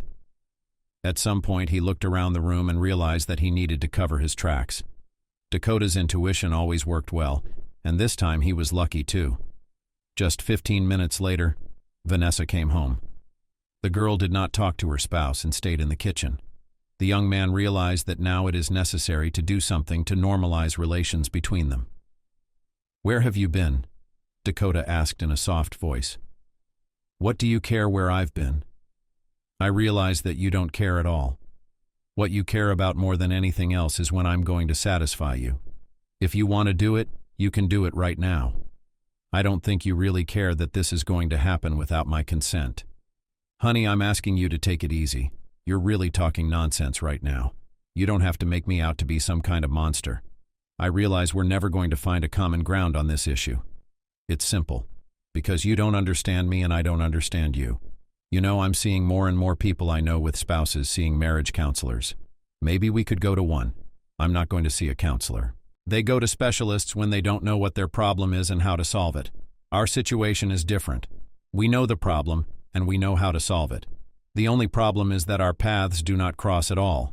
At some point, he looked around the room and realized that he needed to cover his tracks. Dakota's intuition always worked well, and this time he was lucky too. Just 15 minutes later, Vanessa came home. The girl did not talk to her spouse and stayed in the kitchen. The young man realized that now it is necessary to do something to normalize relations between them. "Where have you been?" Dakota asked in a soft voice. "What do you care where I've been? I realize that you don't care at all. What you care about more than anything else is when I'm going to satisfy you. If you want to do it, you can do it right now. I don't think you really care that this is going to happen without my consent. Honey, I'm asking you to take it easy. You're really talking nonsense right now. You don't have to make me out to be some kind of monster. I realize we're never going to find a common ground on this issue. It's simple. Because you don't understand me and I don't understand you. You know, I'm seeing more and more people I know with spouses seeing marriage counselors. Maybe we could go to one. I'm not going to see a counselor. They go to specialists when they don't know what their problem is and how to solve it. Our situation is different. We know the problem, and we know how to solve it. The only problem is that our paths do not cross at all."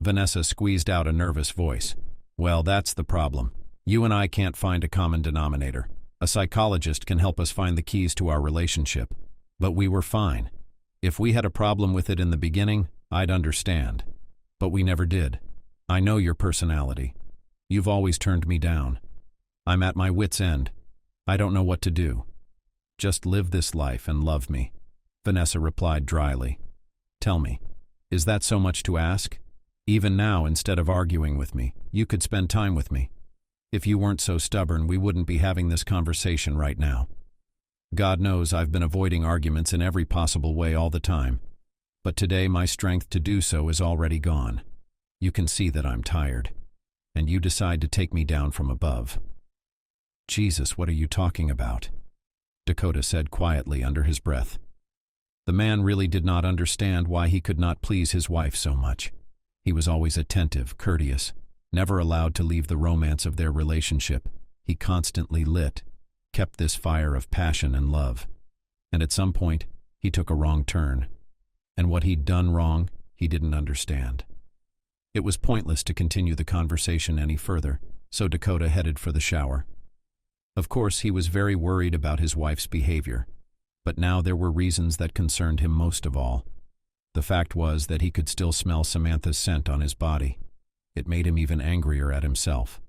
Vanessa squeezed out a nervous voice. "Well, that's the problem. You and I can't find a common denominator. A psychologist can help us find the keys to our relationship. But we were fine. If we had a problem with it in the beginning, I'd understand. But we never did. I know your personality. You've always turned me down. I'm at my wit's end. I don't know what to do. Just live this life and love me." Vanessa replied dryly. "Tell me, is that so much to ask? Even now, instead of arguing with me, you could spend time with me. If you weren't so stubborn, we wouldn't be having this conversation right now. God knows I've been avoiding arguments in every possible way all the time. But today my strength to do so is already gone. You can see that I'm tired. And you decide to take me down from above." "Jesus, what are you talking about?" Dakota said quietly under his breath. The man really did not understand why he could not please his wife so much. He was always attentive, courteous, never allowed to leave the romance of their relationship. He constantly kept this fire of passion and love. And at some point, he took a wrong turn. And what he'd done wrong, he didn't understand. It was pointless to continue the conversation any further, so Dakota headed for the shower. Of course, he was very worried about his wife's behavior. But now there were reasons that concerned him most of all. The fact was that he could still smell Samantha's scent on his body. It made him even angrier at himself.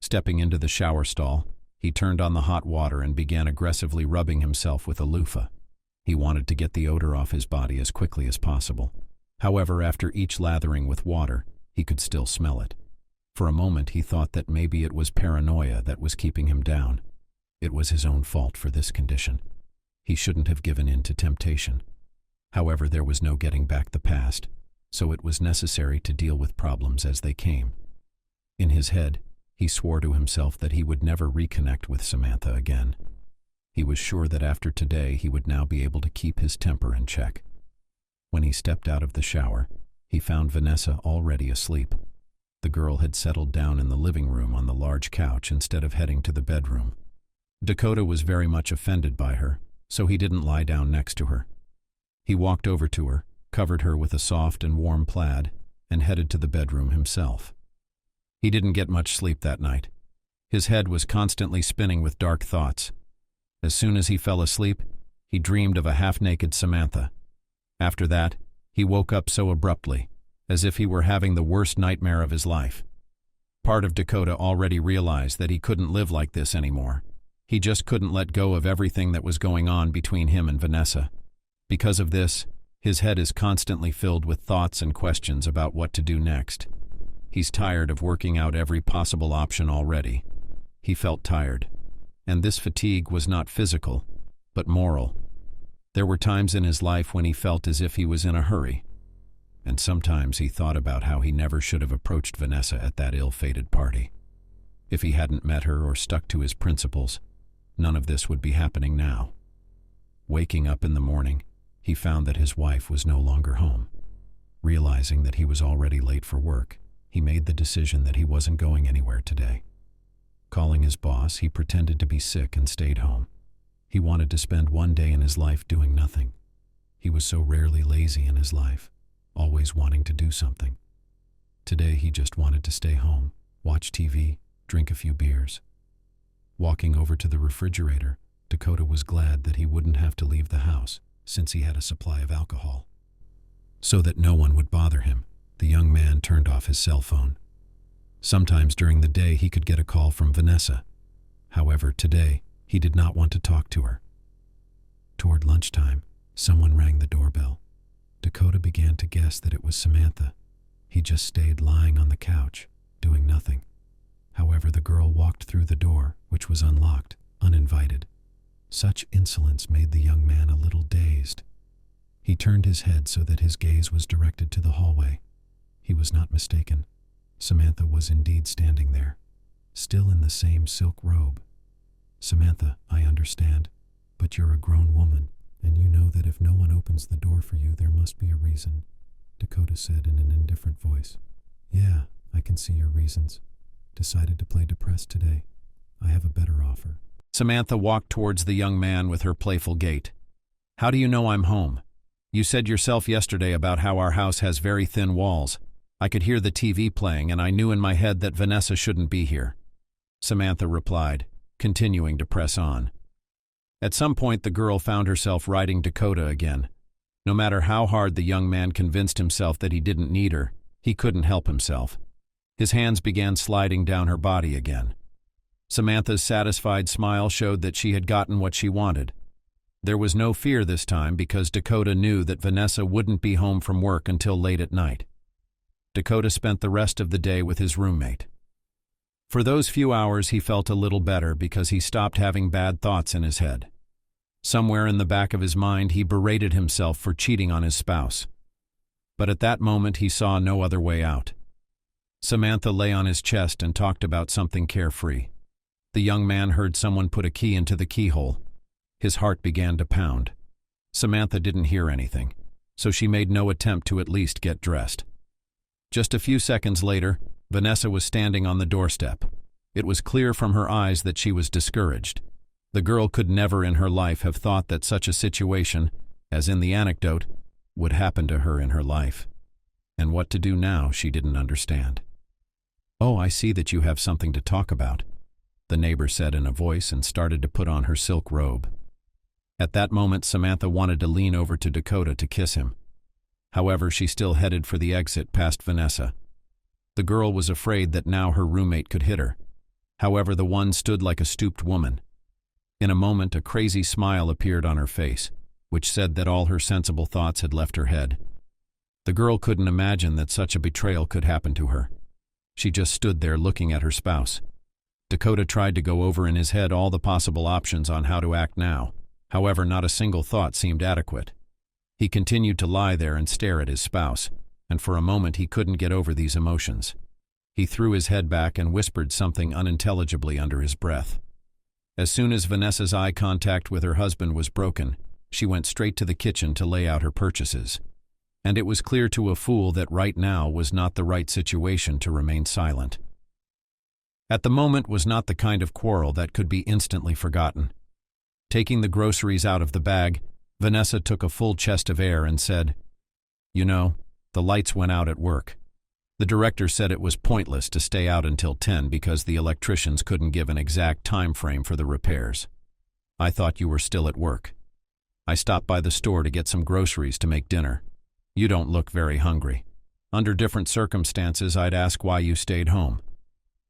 Stepping into the shower stall, He turned on the hot water and began aggressively rubbing himself with a loofah. He wanted to get the odor off his body as quickly as possible. However, after each lathering with water, he could still smell it. For a moment he thought that maybe it was paranoia that was keeping him down. It was his own fault for this condition. He shouldn't have given in to temptation. However, there was no getting back the past, so it was necessary to deal with problems as they came. In his head, he swore to himself that he would never reconnect with Samantha again. He was sure that after today he would now be able to keep his temper in check. When he stepped out of the shower, he found Vanessa already asleep. The girl had settled down in the living room on the large couch instead of heading to the bedroom. Dakota was very much offended by her, so he didn't lie down next to her. He walked over to her, covered her with a soft and warm plaid, and headed to the bedroom himself. He didn't get much sleep that night. His head was constantly spinning with dark thoughts. As soon as he fell asleep, he dreamed of a half-naked Samantha. After that, he woke up so abruptly, as if he were having the worst nightmare of his life. Part of Dakota already realized that he couldn't live like this anymore. He just couldn't let go of everything that was going on between him and Vanessa. Because of this, his head is constantly filled with thoughts and questions about what to do next. He's tired of working out every possible option already. He felt tired, and this fatigue was not physical, but moral. There were times in his life when he felt as if he was in a hurry, and sometimes he thought about how he never should have approached Vanessa at that ill-fated party. If he hadn't met her or stuck to his principles, none of this would be happening now. Waking up in the morning, he found that his wife was no longer home. Realizing that he was already late for work, he made the decision that he wasn't going anywhere today. Calling his boss, he pretended to be sick and stayed home. He wanted to spend one day in his life doing nothing. He was so rarely lazy in his life, always wanting to do something. Today he just wanted to stay home, watch TV, drink a few beers. Walking over to the refrigerator, Dakota was glad that he wouldn't have to leave the house, since he had a supply of alcohol. So that no one would bother him, the young man turned off his cell phone. Sometimes during the day he could get a call from Vanessa. However, today, he did not want to talk to her. Toward lunchtime, someone rang the doorbell. Dakota began to guess that it was Samantha. He just stayed lying on the couch, doing nothing. However, the girl walked through the door, which was unlocked, uninvited. Such insolence made the young man a little dazed. He turned his head so that his gaze was directed to the hallway. He was not mistaken. Samantha was indeed standing there, still in the same silk robe. "Samantha, I understand, but you're a grown woman, and you know that if no one opens the door for you, there must be a reason," Dakota said in an indifferent voice. "Yeah, I can see your reasons. Decided to play depressed today. I have a better offer." Samantha walked towards the young man with her playful gait. "How do you know I'm home? You said yourself yesterday about how our house has very thin walls. I could hear the TV playing, and I knew in my head that Vanessa shouldn't be here," Samantha replied, continuing to press on. At some point, the girl found herself riding Dakota again. No matter how hard the young man convinced himself that he didn't need her, he couldn't help himself. His hands began sliding down her body again. Samantha's satisfied smile showed that she had gotten what she wanted. There was no fear this time because Dakota knew that Vanessa wouldn't be home from work until late at night. Dakota spent the rest of the day with his roommate. For those few hours he felt a little better because he stopped having bad thoughts in his head. Somewhere in the back of his mind he berated himself for cheating on his spouse. But at that moment he saw no other way out. Samantha lay on his chest and talked about something carefree. The young man heard someone put a key into the keyhole. His heart began to pound. Samantha didn't hear anything, so she made no attempt to at least get dressed. Just a few seconds later, Vanessa was standing on the doorstep. It was clear from her eyes that she was discouraged. The girl could never in her life have thought that such a situation, as in the anecdote, would happen to her in her life. And what to do now she didn't understand. "Oh, I see that you have something to talk about," the neighbor said in a voice and started to put on her silk robe. At that moment, Samantha wanted to lean over to Dakota to kiss him. However, she still headed for the exit past Vanessa. The girl was afraid that now her roommate could hit her. However, the one stood like a stooped woman. In a moment, a crazy smile appeared on her face, which said that all her sensible thoughts had left her head. The girl couldn't imagine that such a betrayal could happen to her. She just stood there looking at her spouse. Dakota tried to go over in his head all the possible options on how to act now. However, not a single thought seemed adequate. He continued to lie there and stare at his spouse, and for a moment he couldn't get over these emotions. He threw his head back and whispered something unintelligibly under his breath. As soon as Vanessa's eye contact with her husband was broken, she went straight to the kitchen to lay out her purchases. And it was clear to a fool that right now was not the right situation to remain silent. At the moment was not the kind of quarrel that could be instantly forgotten. Taking the groceries out of the bag, Vanessa took a full chest of air and said, "You know, the lights went out at work. The director said it was pointless to stay out until 10 because the electricians couldn't give an exact time frame for the repairs. I thought you were still at work. I stopped by the store to get some groceries to make dinner. You don't look very hungry. Under different circumstances, I'd ask why you stayed home.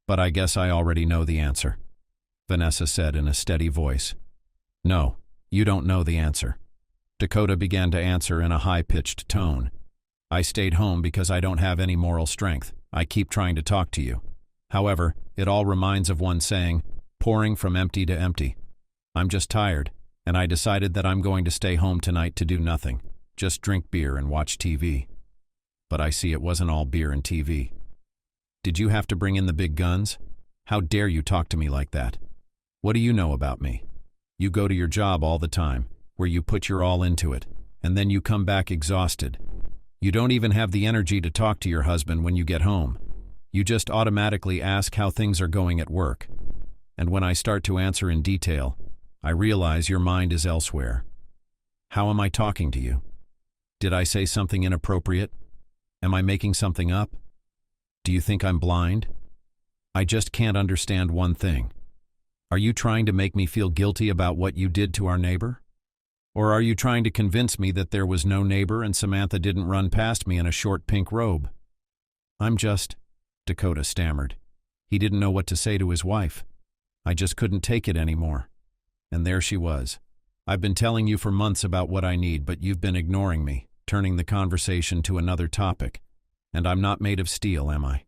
But I guess I already know the answer," Vanessa said in a steady voice. "No, you don't know the answer." Dakota began to answer in a high-pitched tone. "I stayed home because I don't have any moral strength. I keep trying to talk to you. However, it all reminds of one saying, pouring from empty to empty. I'm just tired, and I decided that I'm going to stay home tonight to do nothing, just drink beer and watch TV. But I see it wasn't all beer and TV. Did you have to bring in the big guns? How dare you talk to me like that? What do you know about me? You go to your job all the time, where you put your all into it, and then you come back exhausted. You don't even have the energy to talk to your husband when you get home. You just automatically ask how things are going at work. And when I start to answer in detail, I realize your mind is elsewhere. How am I talking to you? Did I say something inappropriate? Am I making something up? Do you think I'm blind? I just can't understand one thing. Are you trying to make me feel guilty about what you did to our neighbor? Or are you trying to convince me that there was no neighbor and Samantha didn't run past me in a short pink robe?" "I'm just," Dakota stammered. He didn't know what to say to his wife. "I just couldn't take it anymore." And there she was. "I've been telling you for months about what I need, but you've been ignoring me, turning the conversation to another topic. And I'm not made of steel, am I?"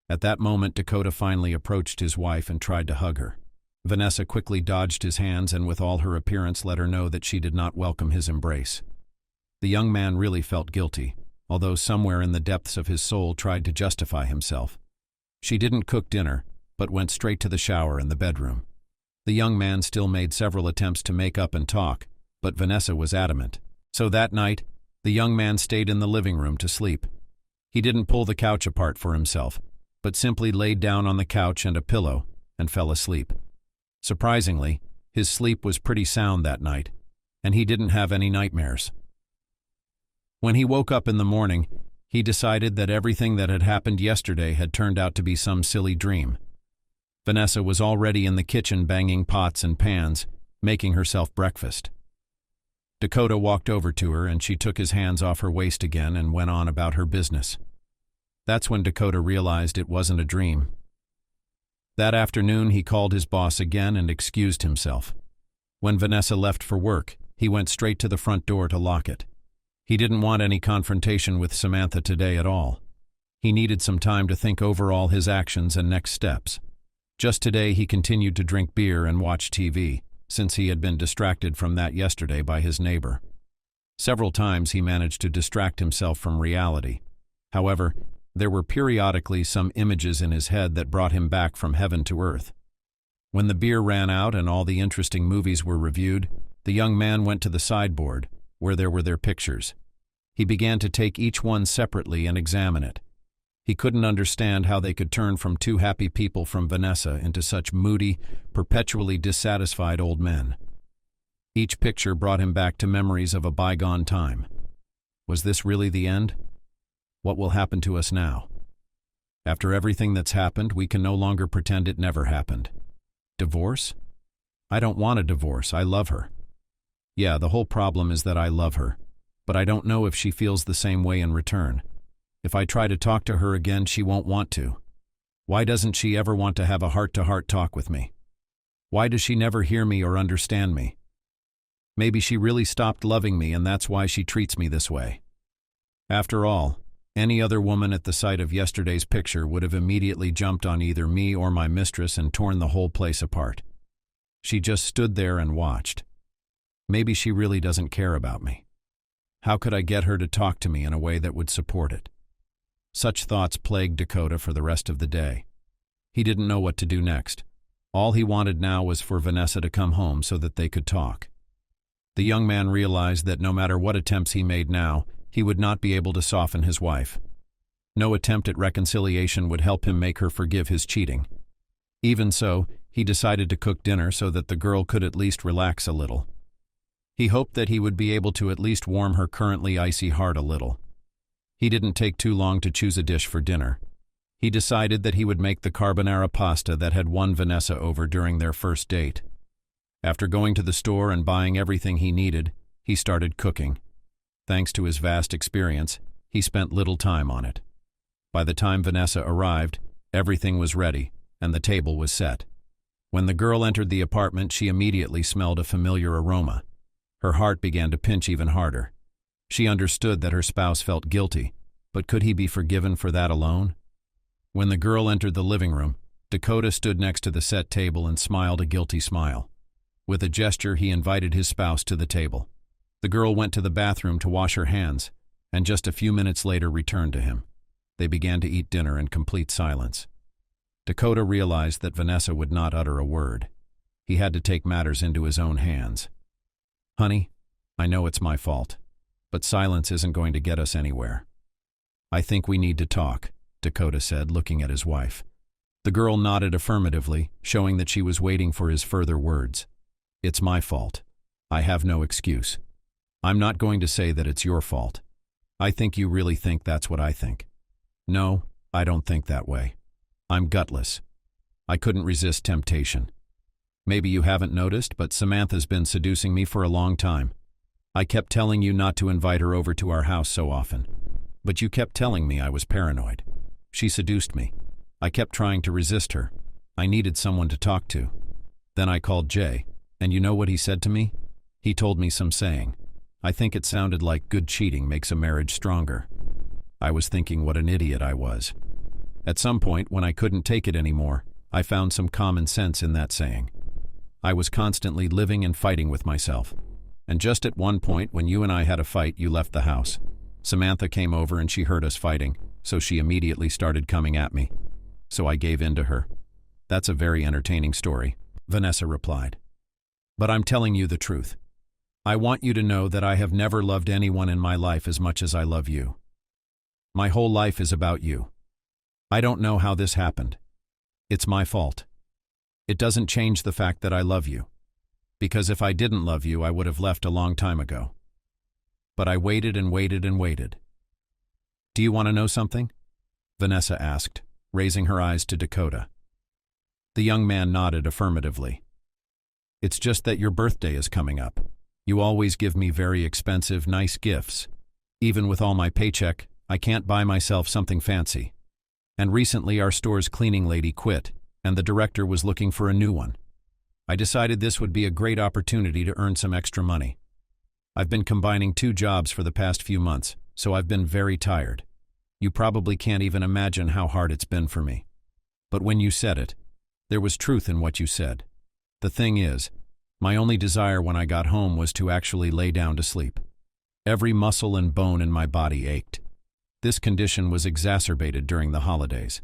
At that moment, Dakota finally approached his wife and tried to hug her. Vanessa quickly dodged his hands and with all her appearance let her know that she did not welcome his embrace. The young man really felt guilty, although somewhere in the depths of his soul tried to justify himself. She didn't cook dinner, but went straight to the shower in the bedroom. The young man still made several attempts to make up and talk, but Vanessa was adamant. So that night, the young man stayed in the living room to sleep. He didn't pull the couch apart for himself, but simply laid down on the couch and a pillow and fell asleep. Surprisingly, his sleep was pretty sound that night, and he didn't have any nightmares. When he woke up in the morning, he decided that everything that had happened yesterday had turned out to be some silly dream. Vanessa was already in the kitchen banging pots and pans, making herself breakfast. Dakota walked over to her and she took his hands off her waist again and went on about her business. That's when Dakota realized it wasn't a dream. That afternoon, he called his boss again and excused himself. When Vanessa left for work, he went straight to the front door to lock it. He didn't want any confrontation with Samantha today at all. He needed some time to think over all his actions and next steps. Just today, he continued to drink beer and watch TV, since he had been distracted from that yesterday by his neighbor. Several times he managed to distract himself from reality. However, there were periodically some images in his head that brought him back from heaven to earth. When the beer ran out and all the interesting movies were reviewed, the young man went to the sideboard, where there were their pictures. He began to take each one separately and examine it. He couldn't understand how they could turn from two happy people from Vanessa into such moody, perpetually dissatisfied old men. Each picture brought him back to memories of a bygone time. Was this really the end? What will happen to us now? After everything that's happened, we can no longer pretend it never happened. Divorce? I don't want a divorce. I love her. Yeah, the whole problem is that I love her, but I don't know if she feels the same way in return. If I try to talk to her again, she won't want to. Why doesn't she ever want to have a heart-to-heart talk with me? Why does she never hear me or understand me? Maybe she really stopped loving me and that's why she treats me this way. After all, any other woman at the sight of yesterday's picture would have immediately jumped on either me or my mistress and torn the whole place apart. She just stood there and watched. Maybe she really doesn't care about me. How could I get her to talk to me in a way that would support it? Such thoughts plagued Dakota for the rest of the day. He didn't know what to do next. All he wanted now was for Vanessa to come home so that they could talk. The young man realized that no matter what attempts he made now, he would not be able to soften his wife. No attempt at reconciliation would help him make her forgive his cheating. Even so, he decided to cook dinner so that the girl could at least relax a little. He hoped that he would be able to at least warm her currently icy heart a little. He didn't take too long to choose a dish for dinner. He decided that he would make the carbonara pasta that had won Vanessa over during their first date. After going to the store and buying everything he needed, he started cooking. Thanks to his vast experience, he spent little time on it. By the time Vanessa arrived, everything was ready, and the table was set. When the girl entered the apartment, she immediately smelled a familiar aroma. Her heart began to pinch even harder. She understood that her spouse felt guilty, but could he be forgiven for that alone? When the girl entered the living room, Dakota stood next to the set table and smiled a guilty smile. With a gesture, he invited his spouse to the table. The girl went to the bathroom to wash her hands, and just a few minutes later returned to him. They began to eat dinner in complete silence. Dakota realized that Vanessa would not utter a word. He had to take matters into his own hands. "Honey, I know it's my fault, but silence isn't going to get us anywhere." "I think we need to talk," Dakota said, looking at his wife. The girl nodded affirmatively, showing that she was waiting for his further words. "It's my fault. I have no excuse. I'm not going to say that it's your fault. I think you really think that's what I think." "No, I don't think that way. I'm gutless. I couldn't resist temptation. Maybe you haven't noticed, but Samantha's been seducing me for a long time. I kept telling you not to invite her over to our house so often, but you kept telling me I was paranoid. She seduced me. I kept trying to resist her. I needed someone to talk to. Then I called Jay, and you know what he said to me? He told me some saying. I think it sounded like good cheating makes a marriage stronger. I was thinking what an idiot I was. At some point, when I couldn't take it anymore, I found some common sense in that saying. I was constantly living and fighting with myself. And just at one point, when you and I had a fight, you left the house. Samantha came over and she heard us fighting, so she immediately started coming at me. So I gave in to her. That's a very entertaining story, Vanessa replied. But I'm telling you the truth. I want you to know that I have never loved anyone in my life as much as I love you. My whole life is about you. I don't know how this happened. It's my fault. It doesn't change the fact that I love you. Because if I didn't love you, I would have left a long time ago. But I waited and waited and waited. Do you want to know something? Vanessa asked, raising her eyes to Dakota. The young man nodded affirmatively. It's just that your birthday is coming up. You always give me very expensive, nice gifts. Even with all my paycheck, I can't buy myself something fancy. And recently our store's cleaning lady quit, and the director was looking for a new one. I decided this would be a great opportunity to earn some extra money. I've been combining 2 jobs for the past few months, so I've been very tired. You probably can't even imagine how hard it's been for me. But when you said it, there was truth in what you said. The thing is, my only desire when I got home was to actually lay down to sleep. Every muscle and bone in my body ached. This condition was exacerbated during the holidays.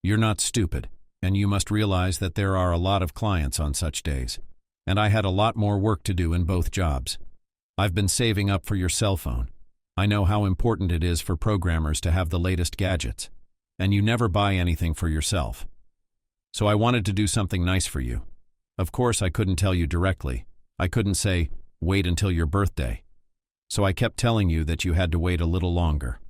You're not stupid, and you must realize that there are a lot of clients on such days. And I had a lot more work to do in both jobs. I've been saving up for your cell phone. I know how important it is for programmers to have the latest gadgets. And you never buy anything for yourself. So I wanted to do something nice for you. Of course, I couldn't tell you directly. I couldn't say, wait until your birthday. So I kept telling you that you had to wait a little longer.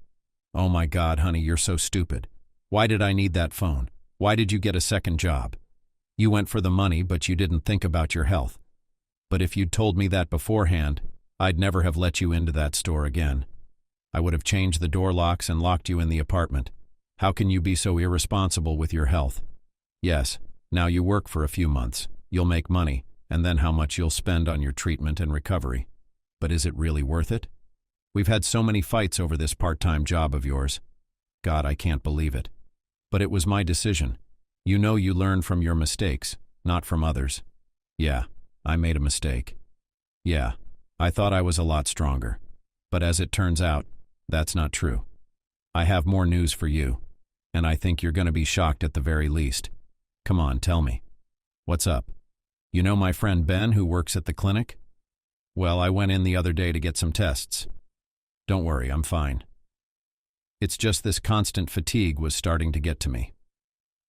Oh my God, honey, you're so stupid. Why did I need that phone? Why did you get a second job? You went for the money, but you didn't think about your health. But if you'd told me that beforehand, I'd never have let you into that store again. I would have changed the door locks and locked you in the apartment. How can you be so irresponsible with your health? Yes, now you work for a few months, you'll make money, and then how much you'll spend on your treatment and recovery. But is it really worth it? We've had so many fights over this part-time job of yours. God, I can't believe it. But it was my decision. You know you learn from your mistakes, not from others. Yeah, I made a mistake. Yeah, I thought I was a lot stronger. But as it turns out, that's not true. I have more news for you, and I think you're going to be shocked at the very least. Come on, tell me. What's up? You know my friend Ben who works at the clinic? Well, I went in the other day to get some tests. Don't worry, I'm fine. It's just this constant fatigue was starting to get to me.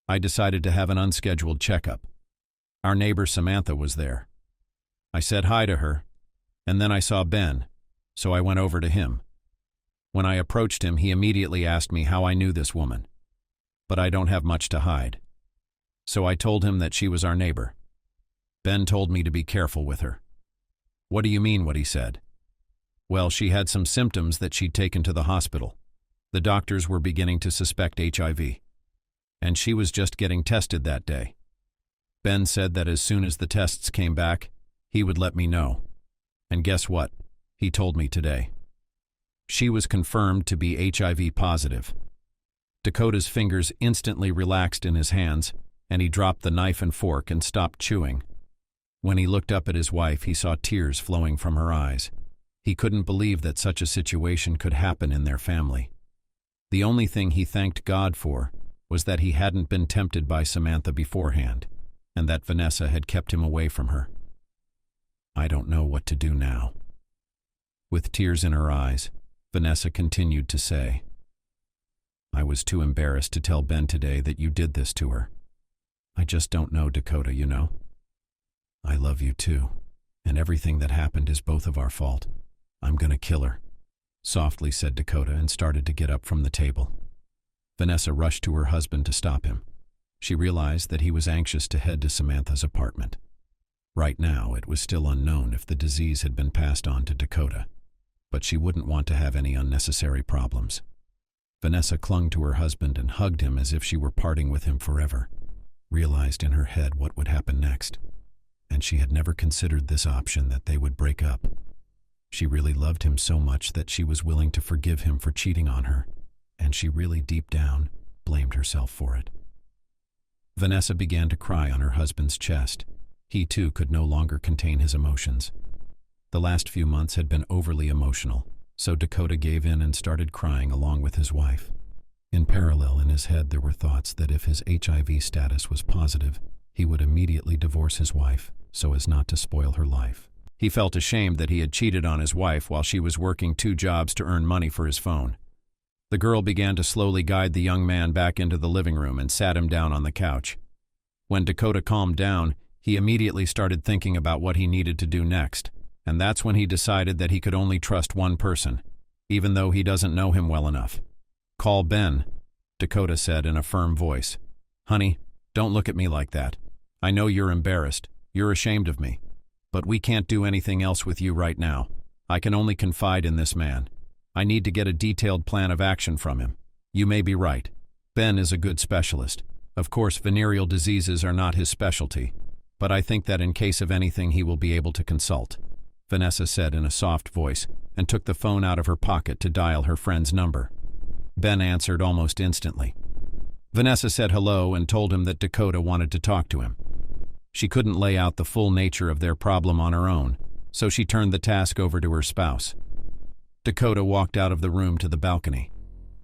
I decided to have an unscheduled checkup. Our neighbor Samantha was there. I said hi to her, and then I saw Ben, so I went over to him. When I approached him, he immediately asked me how I knew this woman. But I don't have much to hide. So I told him that she was our neighbor. Ben told me to be careful with her. What do you mean, what he said? Well, she had some symptoms that she'd taken to the hospital. The doctors were beginning to suspect HIV. And she was just getting tested that day. Ben said that as soon as the tests came back, he would let me know. And guess what? He told me today. She was confirmed to be HIV positive. Dakota's fingers instantly relaxed in his hands, and he dropped the knife and fork and stopped chewing. When he looked up at his wife, he saw tears flowing from her eyes. He couldn't believe that such a situation could happen in their family. The only thing he thanked God for was that he hadn't been tempted by Samantha beforehand, and that Vanessa had kept him away from her. I don't know what to do now. With tears in her eyes, Vanessa continued to say, I was too embarrassed to tell Ben today that you did this to her. I just don't know, Dakota, you know. I love you too, and everything that happened is both of our fault. I'm gonna kill her, softly said Dakota and started to get up from the table. Vanessa rushed to her husband to stop him. She realized that he was anxious to head to Samantha's apartment. Right now, it was still unknown if the disease had been passed on to Dakota, but she wouldn't want to have any unnecessary problems. Vanessa clung to her husband and hugged him as if she were parting with him forever, realized in her head what would happen next, and she had never considered this option that they would break up. She really loved him so much that she was willing to forgive him for cheating on her, and she really deep down blamed herself for it. Vanessa began to cry on her husband's chest. He too could no longer contain his emotions. The last few months had been overly emotional, so Dakota gave in and started crying along with his wife. In parallel in his head there were thoughts that if his HIV status was positive, he would immediately divorce his wife so as not to spoil her life. He felt ashamed that he had cheated on his wife while she was working 2 jobs to earn money for his phone. The girl began to slowly guide the young man back into the living room and sat him down on the couch. When Dakota calmed down, he immediately started thinking about what he needed to do next, and that's when he decided that he could only trust one person, even though he doesn't know him well enough. Call Ben, Dakota said in a firm voice. Honey, don't look at me like that. I know you're embarrassed. You're ashamed of me. But we can't do anything else with you right now. I can only confide in this man. I need to get a detailed plan of action from him. You may be right. Ben is a good specialist. Of course, venereal diseases are not his specialty, but I think that in case of anything he will be able to consult, Vanessa said in a soft voice and took the phone out of her pocket to dial her friend's number. Ben answered almost instantly. Vanessa said hello and told him that Dakota wanted to talk to him. She couldn't lay out the full nature of their problem on her own, so she turned the task over to her spouse. Dakota walked out of the room to the balcony.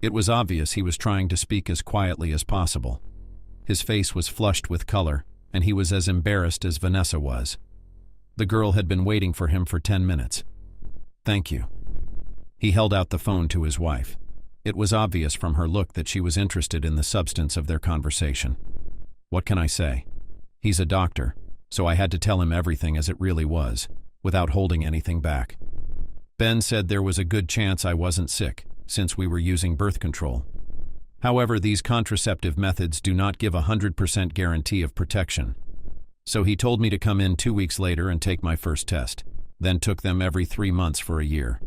It was obvious he was trying to speak as quietly as possible. His face was flushed with color, and he was as embarrassed as Vanessa was. The girl had been waiting for him for 10 minutes. Thank you. He held out the phone to his wife. It was obvious from her look that she was interested in the substance of their conversation. What can I say? He's a doctor, so I had to tell him everything as it really was, without holding anything back. Ben said there was a good chance I wasn't sick, since we were using birth control. However, these contraceptive methods do not give a 100% guarantee of protection. So he told me to come in 2 weeks later and take my first test, then took them every 3 months for a year.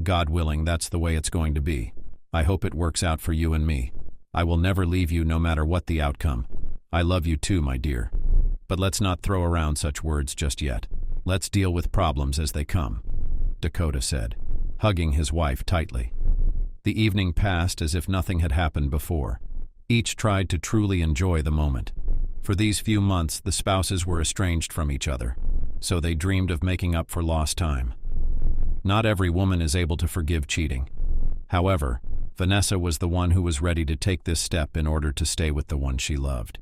God willing, that's the way it's going to be. I hope it works out for you and me. I will never leave you no matter what the outcome. I love you too, my dear. But let's not throw around such words just yet. Let's deal with problems as they come," Dakota said, hugging his wife tightly. The evening passed as if nothing had happened before. Each tried to truly enjoy the moment. For these few months, the spouses were estranged from each other, so they dreamed of making up for lost time. Not every woman is able to forgive cheating. However, Vanessa was the one who was ready to take this step in order to stay with the one she loved.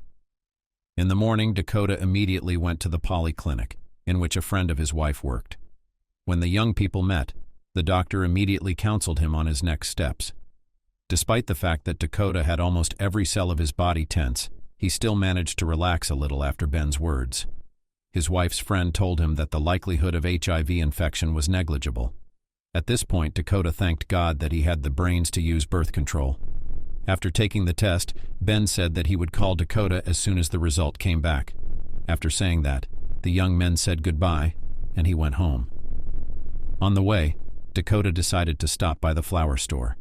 In the morning, Dakota immediately went to the polyclinic, in which a friend of his wife worked. When the young people met, the doctor immediately counseled him on his next steps. Despite the fact that Dakota had almost every cell of his body tense, he still managed to relax a little after Ben's words. His wife's friend told him that the likelihood of HIV infection was negligible. At this point, Dakota thanked God that he had the brains to use birth control. After taking the test, Ben said that he would call Dakota as soon as the result came back. After saying that, the young men said goodbye, and he went home. On the way, Dakota decided to stop by the flower store.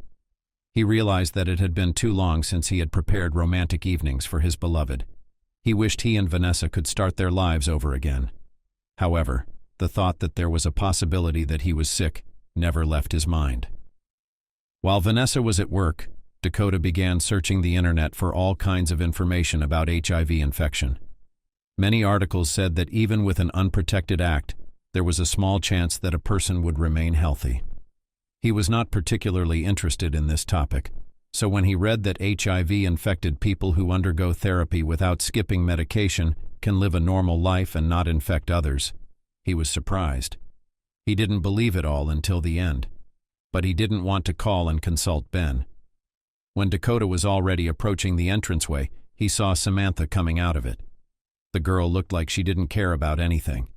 He realized that it had been too long since he had prepared romantic evenings for his beloved. He wished he and Vanessa could start their lives over again. However, the thought that there was a possibility that he was sick never left his mind. While Vanessa was at work, Dakota began searching the internet for all kinds of information about HIV infection. Many articles said that even with an unprotected act, there was a small chance that a person would remain healthy. He was not particularly interested in this topic, so when he read that HIV-infected people who undergo therapy without skipping medication can live a normal life and not infect others, he was surprised. He didn't believe it all until the end, but he didn't want to call and consult Ben. When Dakota was already approaching the entranceway, he saw Samantha coming out of it. The girl looked like she didn't care about anything.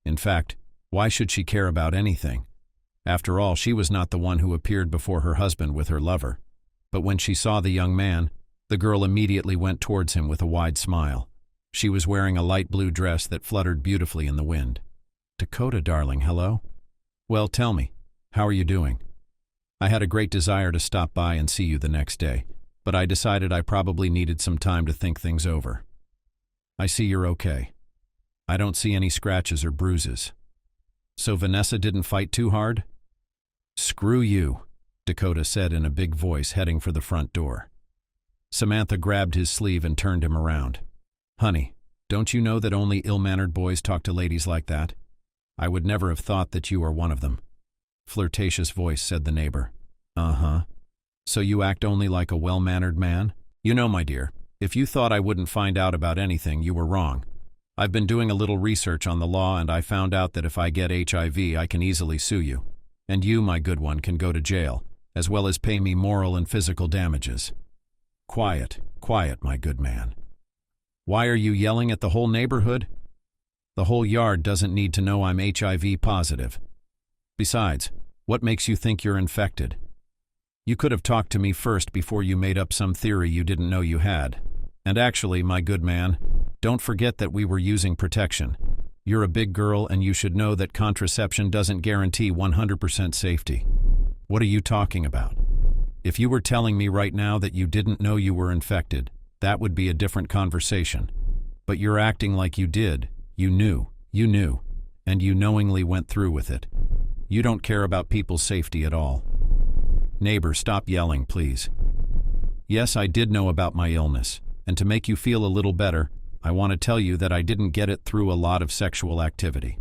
In fact, why should she care about anything? After all, she was not the one who appeared before her husband with her lover. But when she saw the young man, the girl immediately went towards him with a wide smile. She was wearing a light blue dress that fluttered beautifully in the wind. "Dakota, darling, hello? Well, tell me, how are you doing? I had a great desire to stop by and see you the next day, but I decided I probably needed some time to think things over. I see you're okay. I don't see any scratches or bruises. So Vanessa didn't fight too hard?" "Screw you," Dakota said in a big voice, heading for the front door. Samantha grabbed his sleeve and turned him around. "Honey, don't you know that only ill-mannered boys talk to ladies like that? I would never have thought that you are one of them." Flirtatious voice said the neighbor. "Uh-huh. So you act only like a well-mannered man? You know, my dear, if you thought I wouldn't find out about anything, you were wrong. I've been doing a little research on the law, and I found out that if I get HIV, I can easily sue you. And you, my good one, can go to jail, as well as pay me moral and physical damages." "Quiet, quiet, my good man. Why are you yelling at the whole neighborhood? The whole yard doesn't need to know I'm HIV positive. Besides, what makes you think you're infected? You could have talked to me first before you made up some theory you didn't know you had. And actually, my good man, don't forget that we were using protection. You're a big girl and you should know that contraception doesn't guarantee 100% safety. What are you talking about? If you were telling me right now that you didn't know you were infected, that would be a different conversation. But you're acting like you did. You knew, and you knowingly went through with it. You don't care about people's safety at all. Neighbor, stop yelling, please. Yes, I did know about my illness, and to make you feel a little better, I want to tell you that I didn't get it through a lot of sexual activity.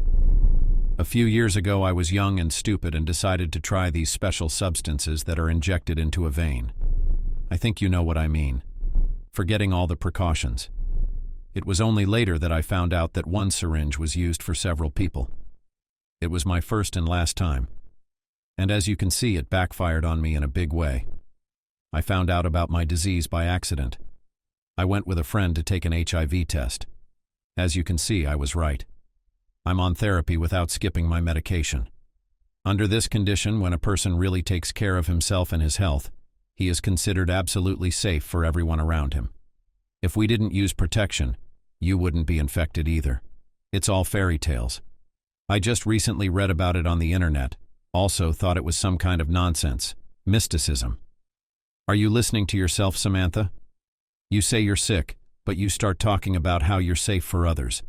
A few years ago, I was young and stupid and decided to try these special substances that are injected into a vein. I think you know what I mean. Forgetting all the precautions. It was only later that I found out that one syringe was used for several people. It was my first and last time. And as you can see, it backfired on me in a big way. I found out about my disease by accident. I went with a friend to take an HIV test. As you can see, I was right. I'm on therapy without skipping my medication. Under this condition, when a person really takes care of himself and his health, he is considered absolutely safe for everyone around him. If we didn't use protection, you wouldn't be infected either. It's all fairy tales. I just recently read about it on the internet, also thought it was some kind of nonsense, mysticism. Are you listening to yourself, Samantha? You say you're sick, but you start talking about how you're safe for others.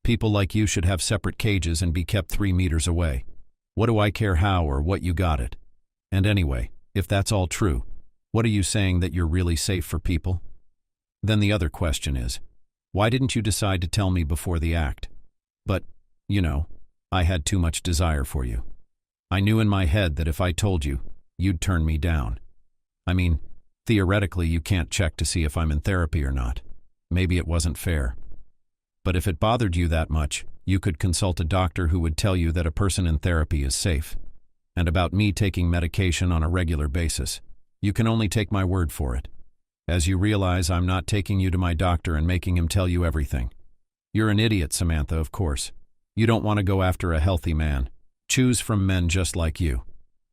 People like you should have separate cages and be kept 3 meters away. What do I care how or what you got it? And anyway, if that's all true, what are you saying that you're really safe for people? Then the other question is, why didn't you decide to tell me before the act? But, I had too much desire for you. I knew in my head that if I told you, you'd turn me down. I mean, theoretically you can't check to see if I'm in therapy or not. Maybe it wasn't fair. But if it bothered you that much, you could consult a doctor who would tell you that a person in therapy is safe. And about me taking medication on a regular basis, you can only take my word for it. As you realize, I'm not taking you to my doctor and making him tell you everything. You're an idiot, Samantha, of course. You don't want to go after a healthy man. Choose from men just like you,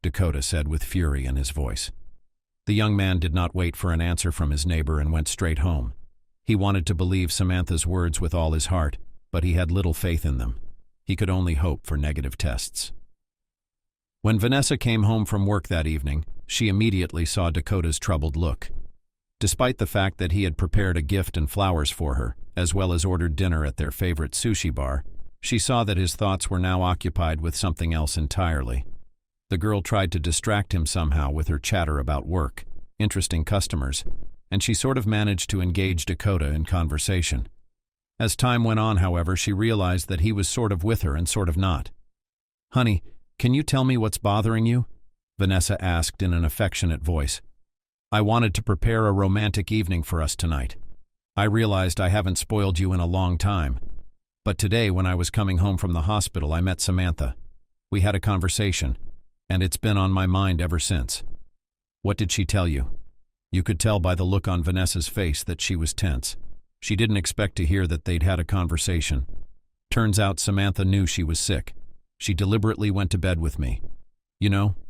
Dakota said with fury in his voice. The young man did not wait for an answer from his neighbor and went straight home. He wanted to believe Samantha's words with all his heart, but he had little faith in them. He could only hope for negative tests. When Vanessa came home from work that evening, she immediately saw Dakota's troubled look. Despite the fact that he had prepared a gift and flowers for her, as well as ordered dinner at their favorite sushi bar, she saw that his thoughts were now occupied with something else entirely. The girl tried to distract him somehow with her chatter about work, interesting customers, and she sort of managed to engage Dakota in conversation. As time went on, however, she realized that he was sort of with her and sort of not. "Honey, can you tell me what's bothering you?" Vanessa asked in an affectionate voice. "I wanted to prepare a romantic evening for us tonight. I realized I haven't spoiled you in a long time. But today, when I was coming home from the hospital, I met Samantha. We had a conversation, and it's been on my mind ever since." "What did she tell you?" You could tell by the look on Vanessa's face that she was tense. She didn't expect to hear that they'd had a conversation. Turns out Samantha knew she was sick. She deliberately went to bed with me.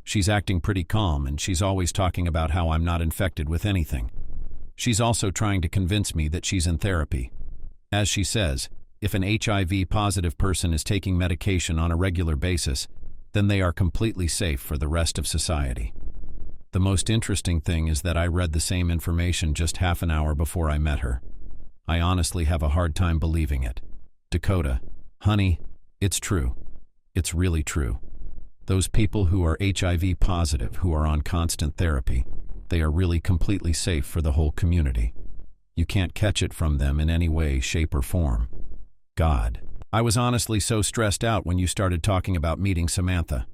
She's acting pretty calm, and she's always talking about how I'm not infected with anything. She's also trying to convince me that she's in therapy. As she says, if an HIV-positive person is taking medication on a regular basis, then they are completely safe for the rest of society. The most interesting thing is that I read the same information just half an hour before I met her. I honestly have a hard time believing it. Dakota, honey, it's true. It's really true. Those people who are HIV positive, who are on constant therapy, they are really completely safe for the whole community. You can't catch it from them in any way, shape, or form. God, I was honestly so stressed out when you started talking about meeting Samantha.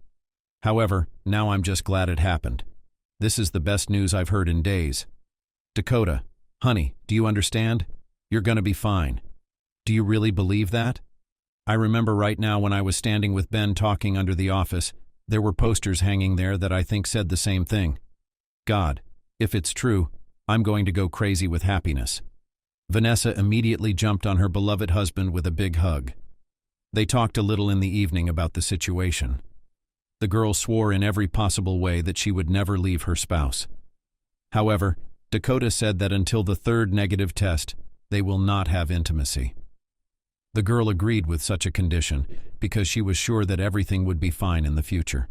However, now I'm just glad it happened. This is the best news I've heard in days. Dakota, honey, do you understand? You're gonna be fine. Do you really believe that? I remember right now when I was standing with Ben talking under the office, there were posters hanging there that I think said the same thing. God, if it's true, I'm going to go crazy with happiness. Vanessa immediately jumped on her beloved husband with a big hug. They talked a little in the evening about the situation. The girl swore in every possible way that she would never leave her spouse. However, Dakota said that until the third negative test, they will not have intimacy. The girl agreed with such a condition because she was sure that everything would be fine in the future.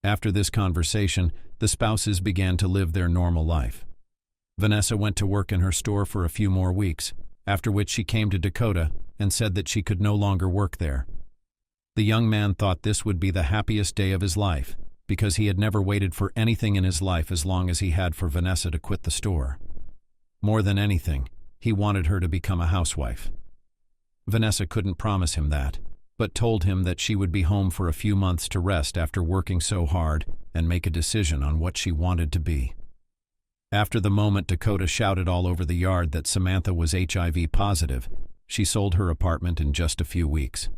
After this conversation, the spouses began to live their normal life. Vanessa went to work in her store for a few more weeks, after which she came to Dakota and said that she could no longer work there. The young man thought this would be the happiest day of his life, because he had never waited for anything in his life as long as he had for Vanessa to quit the store. More than anything, he wanted her to become a housewife. Vanessa couldn't promise him that, but told him that she would be home for a few months to rest after working so hard and make a decision on what she wanted to be. After the moment Dakota shouted all over the yard that Samantha was HIV positive, she sold her apartment in just a few weeks.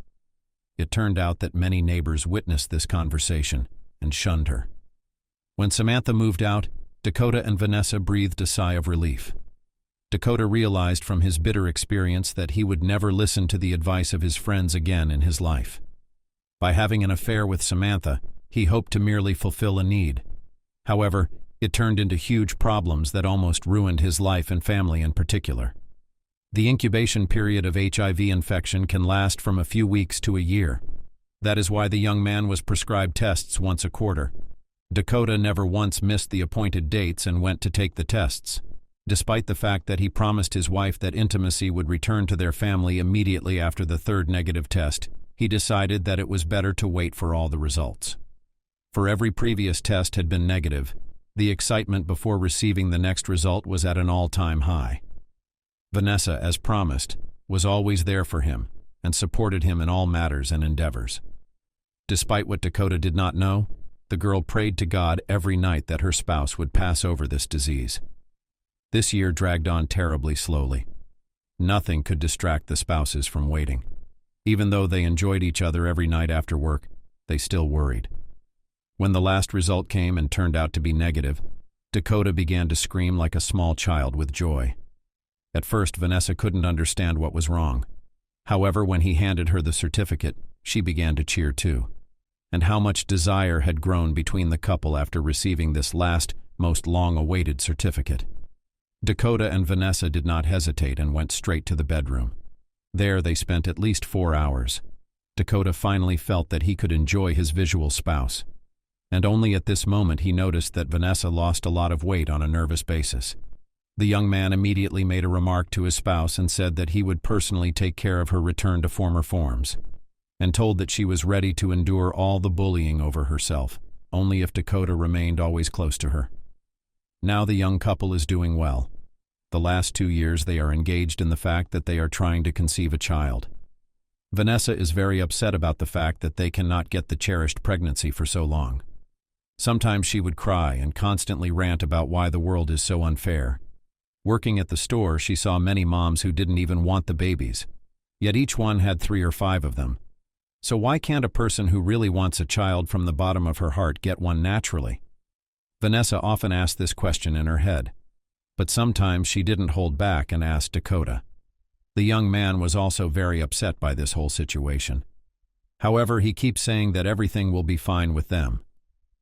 It turned out that many neighbors witnessed this conversation and shunned her. When Samantha moved out, Dakota and Vanessa breathed a sigh of relief. Dakota realized from his bitter experience that he would never listen to the advice of his friends again in his life. By having an affair with Samantha, he hoped to merely fulfill a need. However, it turned into huge problems that almost ruined his life and family in particular. The incubation period of HIV infection can last from a few weeks to a year. That is why the young man was prescribed tests once a quarter. Dakota never once missed the appointed dates and went to take the tests. Despite the fact that he promised his wife that intimacy would return to their family immediately after the third negative test, he decided that it was better to wait for all the results. For every previous test had been negative, the excitement before receiving the next result was at an all-time high. Vanessa, as promised, was always there for him and supported him in all matters and endeavors. Despite what Dakota did not know, the girl prayed to God every night that her spouse would pass over this disease. This year dragged on terribly slowly. Nothing could distract the spouses from waiting. Even though they enjoyed each other every night after work, they still worried. When the last result came and turned out to be negative, Dakota began to scream like a small child with joy. At first, Vanessa couldn't understand what was wrong. However, when he handed her the certificate, she began to cheer too. And how much desire had grown between the couple after receiving this last, most long-awaited certificate. Dakota and Vanessa did not hesitate and went straight to the bedroom. There they spent at least 4 hours. Dakota finally felt that he could enjoy his visual spouse. And only at this moment he noticed that Vanessa lost a lot of weight on a nervous basis. The young man immediately made a remark to his spouse and said that he would personally take care of her return to former forms, and told that she was ready to endure all the bullying over herself, only if Dakota remained always close to her. Now the young couple is doing well. The last 2 years they are engaged in the fact that they are trying to conceive a child. Vanessa is very upset about the fact that they cannot get the cherished pregnancy for so long. Sometimes she would cry and constantly rant about why the world is so unfair. Working at the store, she saw many moms who didn't even want the babies, yet each one had 3 or 5 of them. So why can't a person who really wants a child from the bottom of her heart get one naturally? Vanessa often asked this question in her head, but sometimes she didn't hold back and asked Dakota. The young man was also very upset by this whole situation. However, he keeps saying that everything will be fine with them,